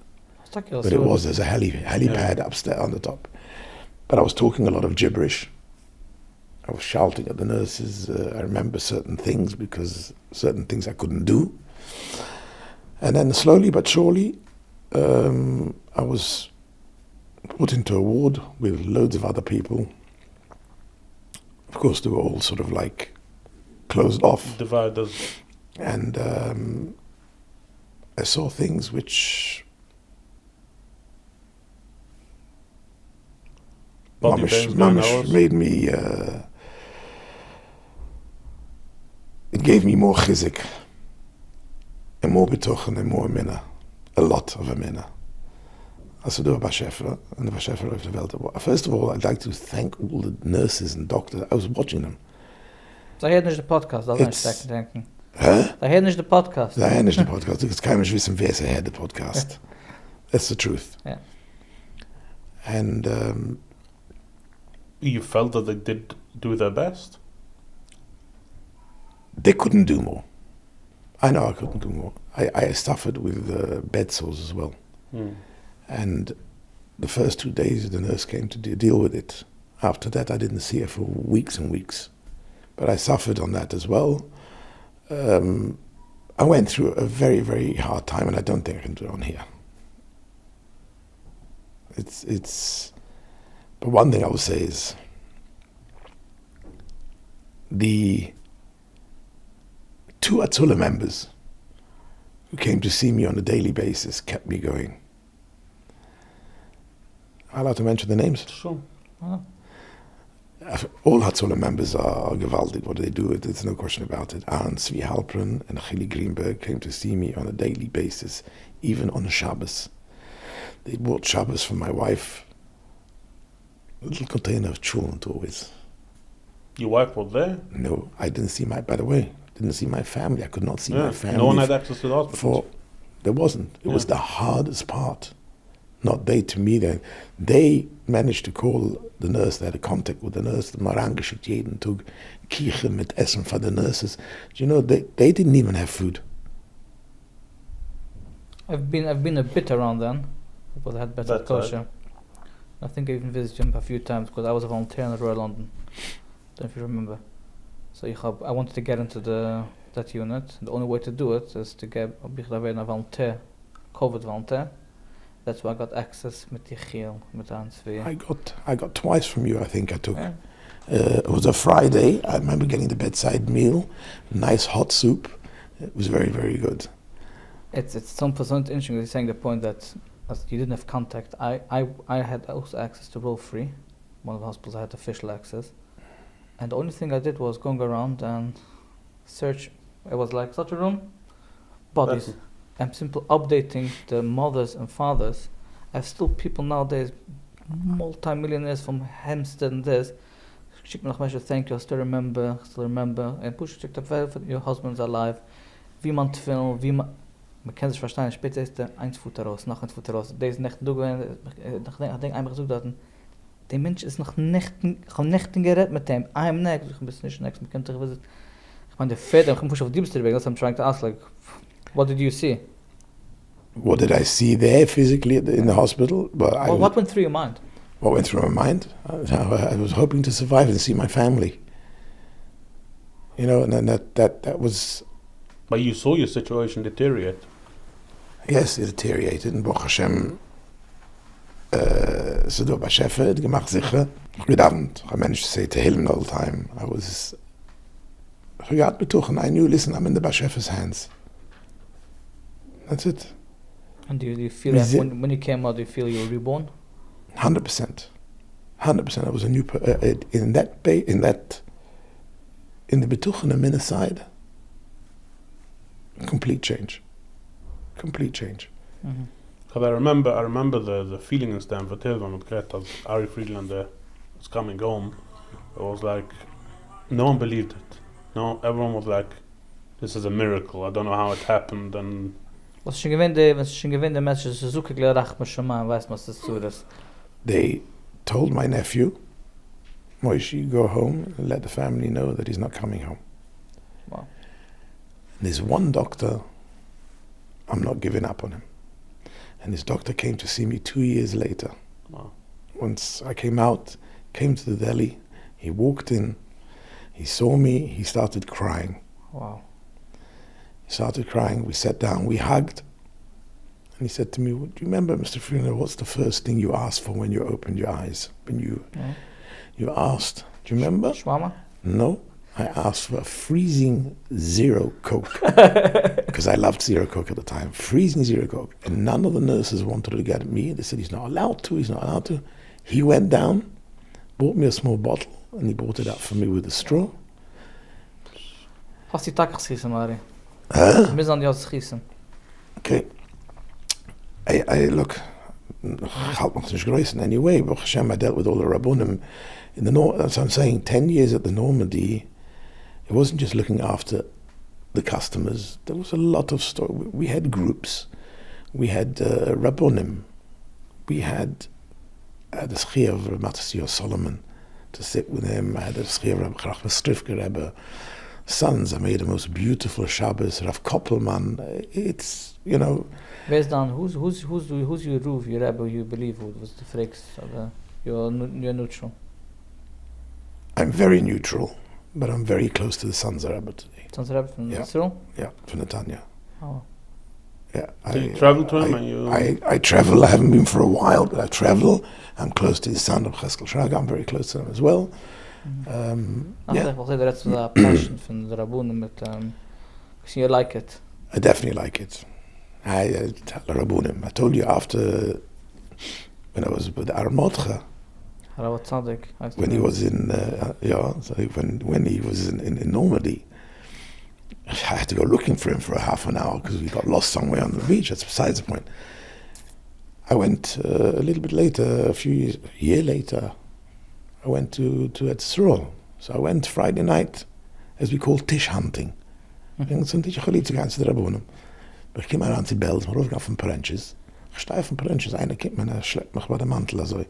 but it was there's a helipad upstairs on the top. But I was talking a lot of gibberish. I was shouting at the nurses. I remember certain things because certain things I couldn't do. And then slowly but surely, I was put into a ward with loads of other people. Of course, they were all sort of like closed off. Dividers. And I saw things which mamish made me, it gave me more chizik. And more betochen and more minna. A lot of a minna. Als we door Bashefer, and the Bashefer of the Welt. First of all, I'd like to thank all the nurses and doctors. I was watching them. Zij heet niet de podcast, dat is een sterk denken. Huh? Zij heet niet de podcast. Zij heet niet de podcast. Ik kan niet wissen wie ze heet de podcast. That's the truth. Yeah. And you felt that they did do their best? They couldn't do more. I know I couldn't do more. I suffered with bed sores as well. And the first 2 days the nurse came to deal with it. After that I didn't see her for weeks and weeks. But I suffered on that as well. I went through a very, very hard time, and I don't think I can do it on here. But one thing I will say is the 2 Atzula members who came to see me on a daily basis kept me going. I'd like to mention the names. Sure. All Atzula members are gewaltig what they do. There's no question about it. Arnd Zvi Halpern and Achille Greenberg came to see me on a daily basis, even on Shabbos. They bought Shabbos for my wife. A little container of cholent always. Your wife was there? No, I didn't see my family. I could not see my family. No one had access to the hospital. For There wasn't. It was the hardest part. Not they to me. They managed to call the nurse. They had a contact with the nurse. The angeschickt jeden Tag Kiche mit Essen for the nurses. You know, they didn't even have food. I've been a bit around then, because I had better kosher. I think I even visited him a few times because I was a volunteer in the Royal London. Don't know if you remember. So I wanted to get into that unit. The only way to do it is to get a volunteer, COVID volunteer. That's why I got access with the geel, with the I got twice from you, I think I took. Yeah. It was a Friday. I remember getting the bedside meal, nice hot soup. It was very, very good. It's some percent interesting. You're saying the point that as you didn't have contact. I had also access to roll free. One of the hospitals I had official access. And the only thing I did was going around and search. It was like such a room, bodies. I'm simply updating the mothers and fathers. I have still people nowadays, multi-millionaires from Hampstead and this. Schick me noch Menschen, thank you, I still remember. And push check up, your husband's alive. Wie man film, wie man kann sich verstehen, später ist der eins Futter raus, noch ein Futter raus. Der ist nicht, ich denke einmal gesagt, der Mensch ist noch nicht geredet mit dem. I'm next, ich bin nicht next, man könnte wissen. Ich meine, der Väter, ich muss auf die Bestellung, that's what I'm trying to ask, like, what did you see? What did I see there physically in the hospital? What went through your mind? What went through my mind? I was hoping to survive and see my family. You know, and then that was... But you saw your situation deteriorate. Yes, it deteriorated. And Baruch Hashem, so do I chef it, gemacht sicher. I managed to say to him all the time. I was... I knew, listen, I'm in the Bashef's hands. That's it. And do you feel that when you came out, do you feel you were reborn? 100%. 100%. I was a new in the Betuchen and Minna side. Complete change. Mm-hmm. Because I remember the feeling in Stamford Hill when Ari Friedlander was coming home. It was like no one believed it. No, everyone was like, "This is a miracle. I don't know how it happened." And they told my nephew, Moishi, go home and let the family know that he's not coming home. Wow. And there's one doctor, I'm not giving up on him. And this doctor came to see me 2 years later. Wow. Once I came to the Deli, he walked in, he saw me, he started crying. Wow. He started crying, we sat down, we hugged. And he said to me, do you remember, Mr. Friedlander, what's the first thing you asked for when you opened your eyes? When you asked, do you remember? Shawarma? No, I asked for a freezing zero Coke. Because I loved zero Coke at the time. Freezing zero Coke. And none of the nurses wanted to get me. They said, he's not allowed to. He went down, bought me a small bottle, and he brought it up for me with a straw. Hast du die Tag geschissen, Ari? Huh? Wir sind ja geschissen. Okay. I look, ich halte mich nicht groß in any way, but Hashem, I dealt with all the Rabbonim in the north. That's what I'm saying, 10 years at the Normendie, it wasn't just looking after the customers. There was a lot of story. We had groups. We had Rabbonim. We had the Schir of Matasio Solomon to sit with him. I had the Schir of Rachma Strifke Rebbe. Sons, I made the most beautiful Shabbos. Rav Koppelman. It's, you know. Where's down? Who's your roof, your Rebbe, you believe who was the freaks? You're neutral. I'm very neutral, but I'm very close to the Sons of Rebbe today. Sons of Rebbe from Israel? Yeah, from Netanya. Oh. Yeah. Do you travel to him? I travel. I haven't been for a while, but I travel. I'm close to the son of Cheskel Shraga. I'm very close to him as well. I will say that's the passion from the Rabbonim, but you like it. I definitely like it. I tell the Rabbonim. I told you after when I was with Armotcha. When he was in when he was in Normandie, I had to go looking for him for a half an hour because we got lost somewhere on the beach. That's besides the point. I went a little bit later, a year later. I went to Etzrol. So I went Friday night, as we call tish hunting. But Ich komme an die Bells, man ruft auf den Parenches. Ich stehe auf den Parenches, einer kommt mir, schleppt mich bei dem Mantel, also.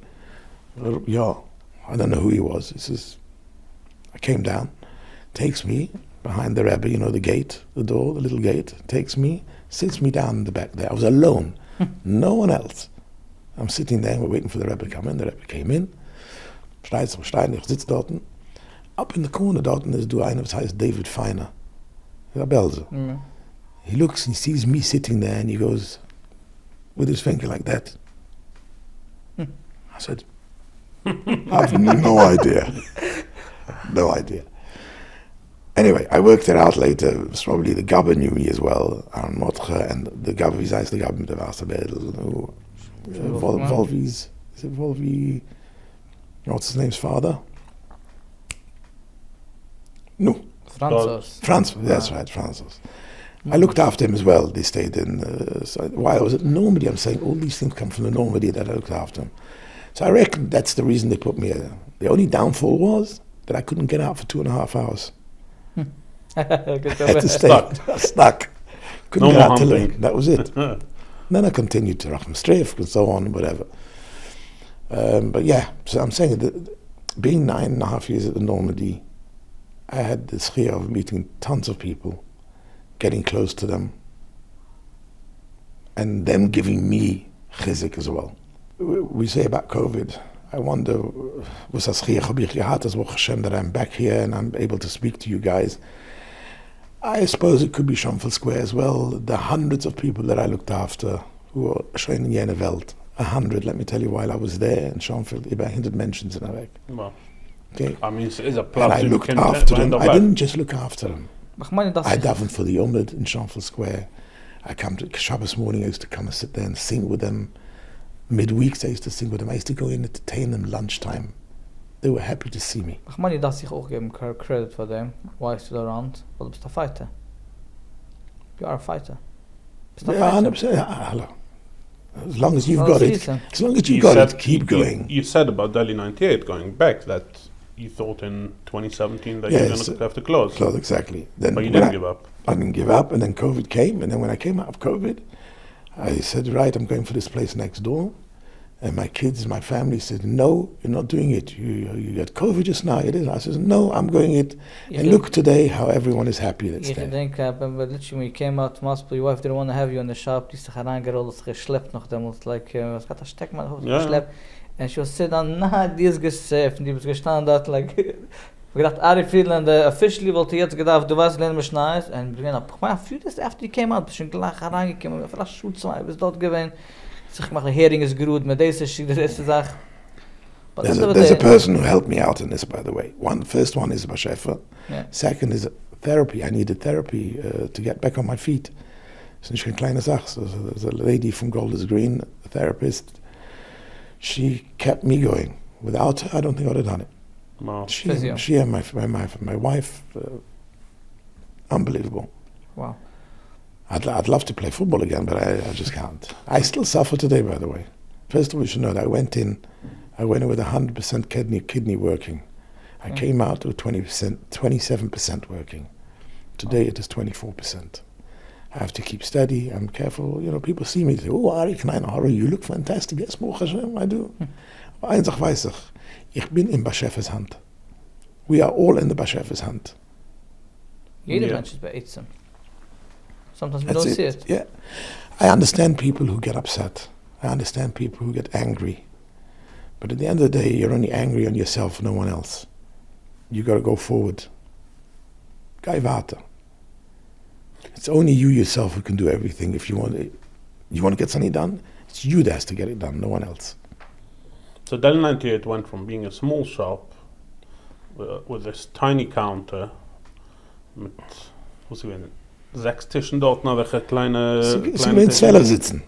Ja, I don't know who he was. He says, I came down, takes me behind the Rebbe, the gate, the door, the little gate, takes me, sits me down in the back there. I was alone, no one else. I'm sitting there, we're waiting for the Rebbe to come in. The Rebbe came in, ich sitze dort. Up in the corner dort is einer, was heißt David Feiner. Der Belze. He looks, he sees me sitting there, and he goes, with his finger like that. I said, I have no idea. No idea. Anyway, I worked it out later. It was probably the Gabba knew me as well, Aaron Motche, and the Gabba, wie heißt der Gabba mit der Wasserbädel? Volvi's, is it Volvi, what's his name's father? No. Francis, that's right, Francis. I looked after him as well. They stayed in, while I was at Normendie, I'm saying all these things come from the Normendie that I looked after him. So I reckon that's the reason they put me there. The only downfall was that I couldn't get out for 2.5 hours. I had to stay. Stuck. Couldn't get out till late. That was it. Then I continued to Racham Streif and so on, whatever. But yeah, so I'm saying that being 9.5 years at the Normendie, I had this fear of meeting tons of people, getting close to them, and them giving me chizik as well. We say about COVID, I wonder, was das chizik hab ich gehad, as Baruch Hashem, that I'm back here and I'm able to speak to you guys. I suppose it could be Schonfeld Square as well. The hundreds of people that I looked after who were schon in jener Welt. 100, let me tell you, while I was there in Schonfeld, über 100 Menschen sind weg. Wow. Okay. I mean, it's a and I looked after them. I didn't just look after them. I davened for the Umid in Schonfeld Square. I come to Shabbos morning, I used to come and sit there and sing with them. Midweeks I used to sing with them. I used to go in and entertain them lunchtime. They were happy to see me. Ich meine, ich darf sich auch geben credit for them. Why is it around? Weil du bist ein Fighter. You are a fighter. Yeah, 100%. Hello. As long as you've got it. As long as you've got it, keep going. You said about Deli 98 going back that you thought in 2017 that you were going to have to close. Close, exactly. Then but you didn't give up. I didn't give up, and then COVID came, and then when I came out of COVID, I said, right, I'm going for this place next door. And my kids, my family said, no, you're not doing it. You got COVID just now. It is. I said, no, I'm going it. And look today how everyone is happy that's there. I think, literally when you came out from hospital, your wife didn't want to have you in the shop. Die sich herangerollt, geschleppt noch damals, like, was gaat das Steck mal geschleppt. And she was sitting down, nah, die ist gesafe. Und die was gestanden dort, like, we gedacht, Ari Friedlander officially wollte jetzt gedacht, du weißt, lernen mich nice. And we went, a few days after you came out, bisschen gleich herangekommen, vielleicht Schulzeit, bis dort gewesen. Sich mache Hering is gerud mit diese Sache. There's a person who helped me out in this, by the way. First one is Bashefa. Yeah. Second is therapy. I needed therapy to get back on my feet. It's nicht eine kleine Sache. So there's a lady from Golders Green, a therapist. She kept me going. Without her, I don't think I would have done it. Wow. She and my wife, unbelievable. Wow. I'd love to play football again, but I just can't. I still suffer today, by the way. First of all, you should know that I went in with 100% kidney working. I came out with 27% working. Today it is 24%. I have to keep steady. I'm careful. People see me and say, oh, Ari, Ari, you look fantastic. Yes, Baruch Hashem, I do. Aber eins weiß ich bin in Bashef's Hand. We are all in the Bashef's Hand. Jeder Mensch ist bei Eitzem. Sometimes we don't see it. Yeah. I understand people who get upset. I understand people who get angry. But at the end of the day, you're only angry on yourself, no one else. You got to go forward. Gai warte. It's only you yourself who can do everything. If you want to get something done, it's you that has to get it done, no one else. So Deli 98 went from being a small shop with this tiny counter mit, was ich weiß, 6 Tischen dort, noch welche kleine... Sie werden 12 sitzen.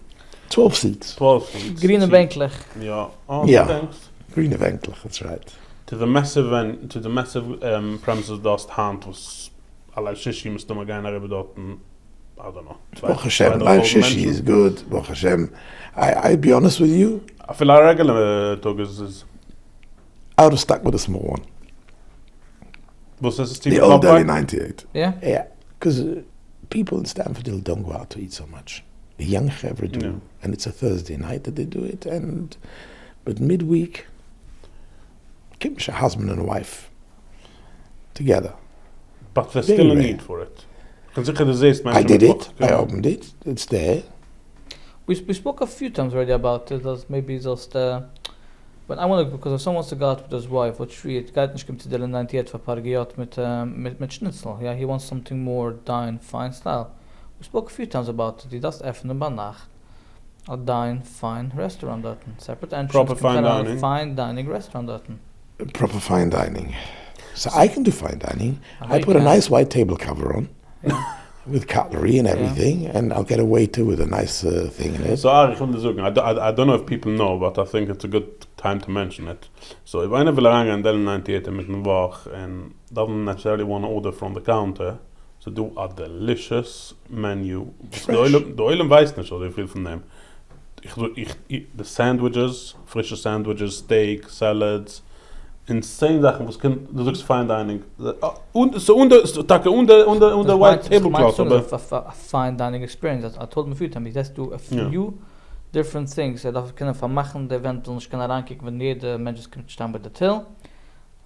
12 seats. 12 seats. Grüne Bänklich. Yeah. Grüne Bänklich, that's right. To the massive premises dort hand was alle Shishi müsste man gerne rüber dort, I don't know. Baruch Hashem, life Shishi is good. Baruch Hashem. I'll be honest with you. I feel our regular Togas is... I would have stuck with a small one. Was this the old Deli 98. Yeah? Yeah. Because people in Stamford Hill don't go out to eat so much. The young chevra do, Yeah. and it's a Thursday night that they do it. But midweek, keep a husband and a wife together. But there's Very still a rare. need for it. I I did it. I opened it. It's there. We spoke a few times already about it, as maybe just, but I want to, because if someone wants to go out with his wife, what treat, geht nicht kommt zu Deli 98 für Pargiot mit Schnitzel, yeah, he wants something more dine, fine style. We spoke a few times about it, he does öffnen bei Nacht, a dine, fine restaurant dort, separate entrance, Proper fine dining. Fine dining restaurant dort. Proper fine dining. So I can do fine dining. I I put a can. nice white table cover on Yeah. with cutlery and everything, and I'll get a waiter with a nice thing in it. So Ari, ich will dir sagen, I don't know if people know, but I think it's a good time to mention it. So if einer will reingehen in Deli 98 mit einem Wach and doesn't necessarily want to order from the counter, so do a delicious menu. Fresh. De Eulen weiß nicht, oder viel von dem. The sandwiches, frische sandwiches, steak, salads, insane Sachen, was kann, du sagst fine dining. Und so unter white tablecloth, aber A fine dining experience. I told him a few times, he has to do a few different things. Er darf können vermachen, der Event, und ich kann herankicken, wenn jeder Mensch kommt stehen bei der Till.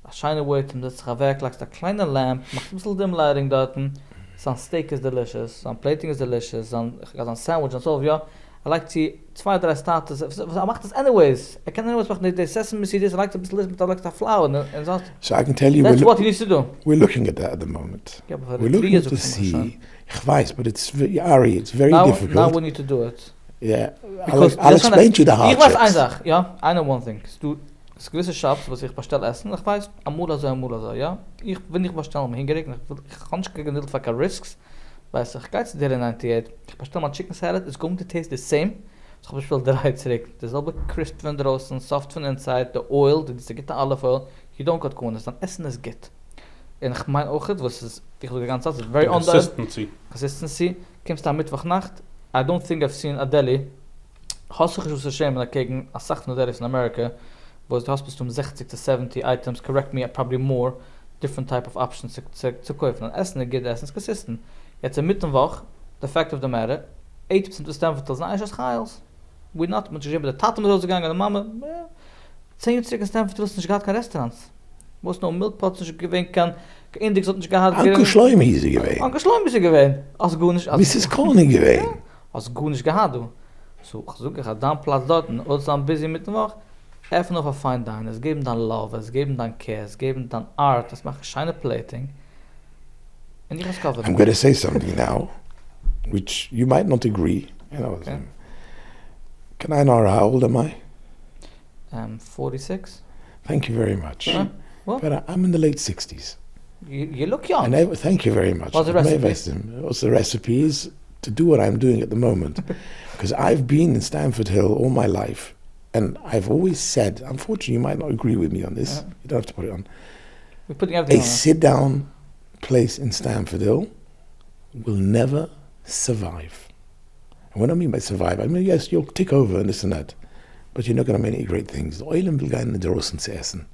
A shine way to das Werk, like a kleine lamp, macht ein bisschen dim lighting dort. Some steak is delicious, some plating is delicious, some sandwich and so, yeah. I like to 2-3 starters. I macht das anyways. I can anyways machen the sesame seeds. I like to listen, I like the flour and so. So I can tell you, That's what he needs to do. we're looking at that at the moment. Yeah, but We're looking to see. Ich weiß, but it's Ari, it's very difficult. Now we need to do it. Yeah, Because I'll explain to you the Ich weiß eine hardships. Sache, ja. I know one thing. Du, es gewisse Shops, was ich bestelle essen, ich weiß, amula so, ja. Wenn ich bestelle, mir hingeregt, ich kann nicht gegen little fucking risks. Weiß ich, geht's dir in 98. Ich bestelle mal Chicken Salad, it's going to taste the same. Ich habe bestellt 3 zurück. Derselbe crisp von draußen, soft von inside, the oil, das gibt olive oil. You don't got corners, dann essen es geht. Und ich meine auch, was ist, ich will die ganze Zeit, very on the consistency. Kommst da Mittwochnacht, I don't think I've seen a Deli. Hast du was schämen gegen a Sachen Delis in America, wo du hast bis 60 to 70 items, correct me, probably more different type of options zu kaufen. Und essen geht essen ist consistent. Jetzt in Mittwoch, the fact of the matter, 80% of Stamford Hill sind eigentlich Chayals. We're not, mit der Tate mit gegangen, der Mama, 10 Jahre in Stamford Hill sind gar keine Restaurants. Wo es noch Milkpots nicht gewinnt kann, Index hat nicht gehabt. Uncle Schleim hieß sie gewesen. Uncle Schleim ist sie gewinnt. Als gut nicht... Mrs. Coney gewesen. Als gut nicht gehabt, du. So, ich suche, ich habe dann Platz dort, und es dann busy mit dem Woche. Öffnen auf ein Fine Dine, es geben dann Love, es geben dann Care, es geben dann Art, es macht scheine Plating. And you discover I'm going to say something now, which you might not agree. You know, Okay. Can I know how old am I? 46. Thank you very much. What? But I'm in the late 60s. You look young. Thank you very much. What's the recipe? What's the recipe is to do what I'm doing at the moment. Because I've been in Stamford Hill all my life. And I've always said, unfortunately, you might not agree with me on this. You don't have to put it on. We're putting everything A on. sit-down place in Stamford Hill will never survive. And what I mean by survive, I mean, yes, you'll tick over and this and that, but you're not going to make any great things. The Eulen will gehen in der Rosen zu essen.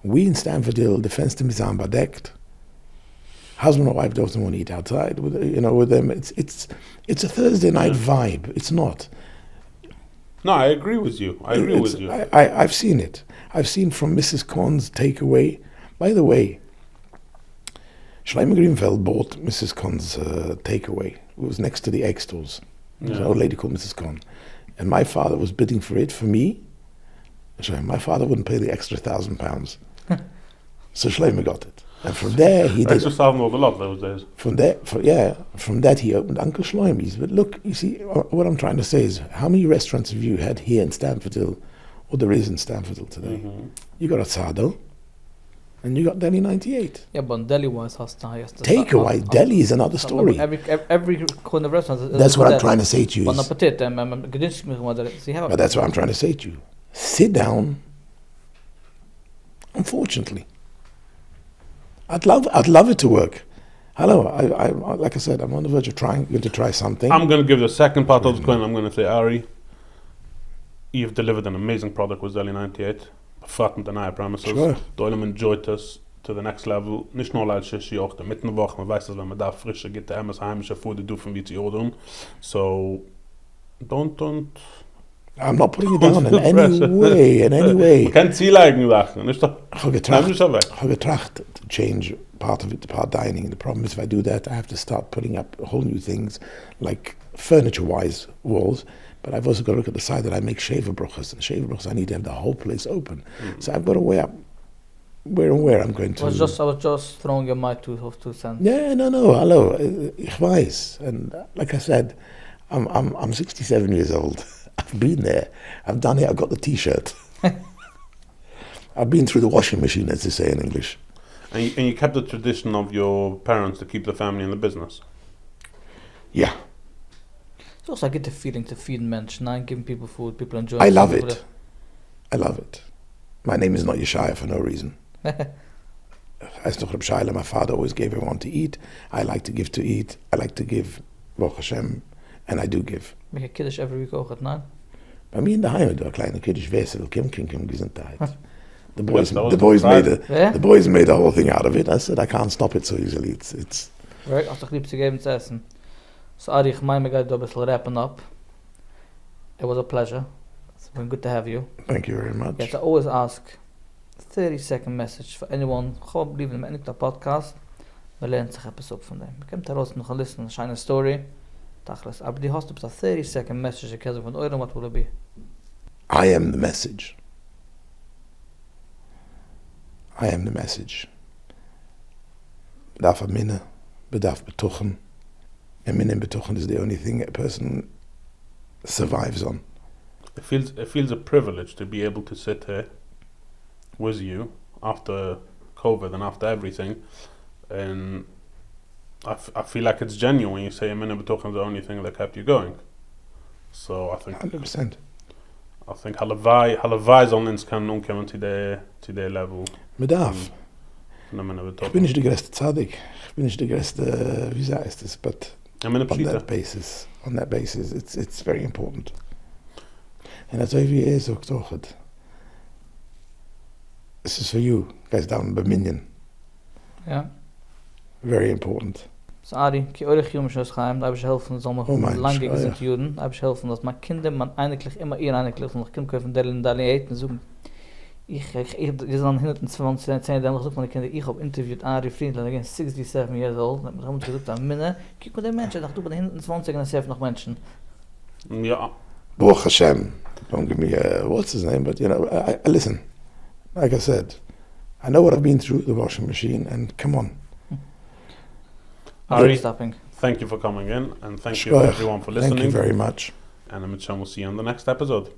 We in Stamford Hill, the Fenster is bedeckt. Husband and wife don't want to eat outside with them. It's a Thursday night vibe. It's not. No, I agree with you. I've seen it. I've seen from Mrs. Korn's takeaway. By the way, Schleimer Greenfeld bought Mrs. Korn's takeaway. It was next to the egg stores. There's an old lady called Mrs. Korn. And my father was bidding for it for me. My father wouldn't pay the extra £1,000. So Schleimer got it. And from there he did. Extra $1,000 was a lot those days. From that he opened Uncle Schleimer's. But look, you see, what I'm trying to say is, how many restaurants have you had here in Stamford Hill, or there is in Stamford Hill today? Mm-hmm. You got Asado, and you got Deli 98. Yeah, but Deli-wise has the highest. Takeaway, Deli is another story. Every corner of restaurant. That's what I'm trying to say to you. Bon appetit. But that's what I'm trying to say to you. Sit down. Unfortunately, I'd love it to work. Hello, I like I said, I'm on the verge of going to try something. I'm going to give the second part of the coin. I'm going to say, Ari, you've delivered an amazing product with Deli 98. Bevattend and I promise. Sure. Doilem enjoyed us. to the next level. Nicht nur als Shishi, auch der mitten der Woche. Man weiß, dass wenn man da frische gibt, der MS heimische Food, die dürfen wie zu ordern. So, don't. I'm not putting you down in any way. Man kann Ziel eigen lachen, nicht doch? Ich habe getracht to change part of it to part dining. The problem is if I do that, I have to start putting up whole new things, like furniture-wise walls. But I've also got to look at the side that I make shaver bruches. And shaver bruches, I need to have the whole place open. So I've got to weigh up where I'm going to. I was just throwing your mic 2 cents. Yeah, no, hello. Ich weiß. And like I said, I'm 67 years old. I've been there. I've done it. I've got the T-shirt. I've been through the washing machine, as they say in English. And you kept the tradition of your parents to keep the family in the business? Yeah. It's also I get the feeling to feed men, giving people food, people enjoy. I love it. My name is not Yeshaya for no reason. As to Shaila, my father always gave everyone to eat. I like to give to eat. I like to give, Baruch Hashem, and I do give. Make a kiddush every week auch at night? Bei mir in der Heim, du a kleine Kiddush Wessel, Kim, Gesundheit. The boys made the whole thing out of it. I said I can't stop it so easily. It's. Right, ach doch lieb zu geben zu essen. So Ari, ich meine, wir gehen da ein bisschen wrapping up. It was a pleasure. It's been good to have you. Thank you very much. Yes, I always ask 30-second message for anyone who believes in the podcast. We learn sich etwas up von dem. Wir können daraus noch ein listen, eine Story. Tachlis. Aber die hast du a 30-second message, because of an what will it be? I am the message. I am the message. Bedarf minne, bedarf betuchen. And minne betuchen is the only thing a person survives on. It feels a privilege to be able to sit here with you after COVID and after everything, and I feel like it's genuine when you say a minute betuchen is the only thing that kept you going. So I think 100%. I think halawai soll ins kann umkommen to the level. Bedarf. Ich bin nicht der größte Tzadik. Ich bin nicht der größte, wie heißt es, but on that basis, it's very important. And that's why we is ook toch het. This is for you, guys down in Berminion. Yeah. Very important. So Ari, ki eure Chilmischus geheim, da habe ich helfen, so mal lange gesinnt Juden, da habe ich helfen, dass meine Kinder, man eigentlich immer ihr eigentlich, und ich kann von Deli eten, suchen. Ich dann 120, 10 Jahre gesucht von den Kindern, ich habe interviewt Ari Friedlander, again 67 years old, und ich habe gesucht an Minne, kiek mal den Menschen, ich dachte, du bei den 120 und es hilft noch Menschen. Ja. Baruch Hashem, don't give me what's his name, but I listen, like I said, I know what I've been through, the washing machine, and come on. Ari, thank you for coming in, and thank you everyone for listening. Thank you very much. And I'm sure we'll see you on the next episode.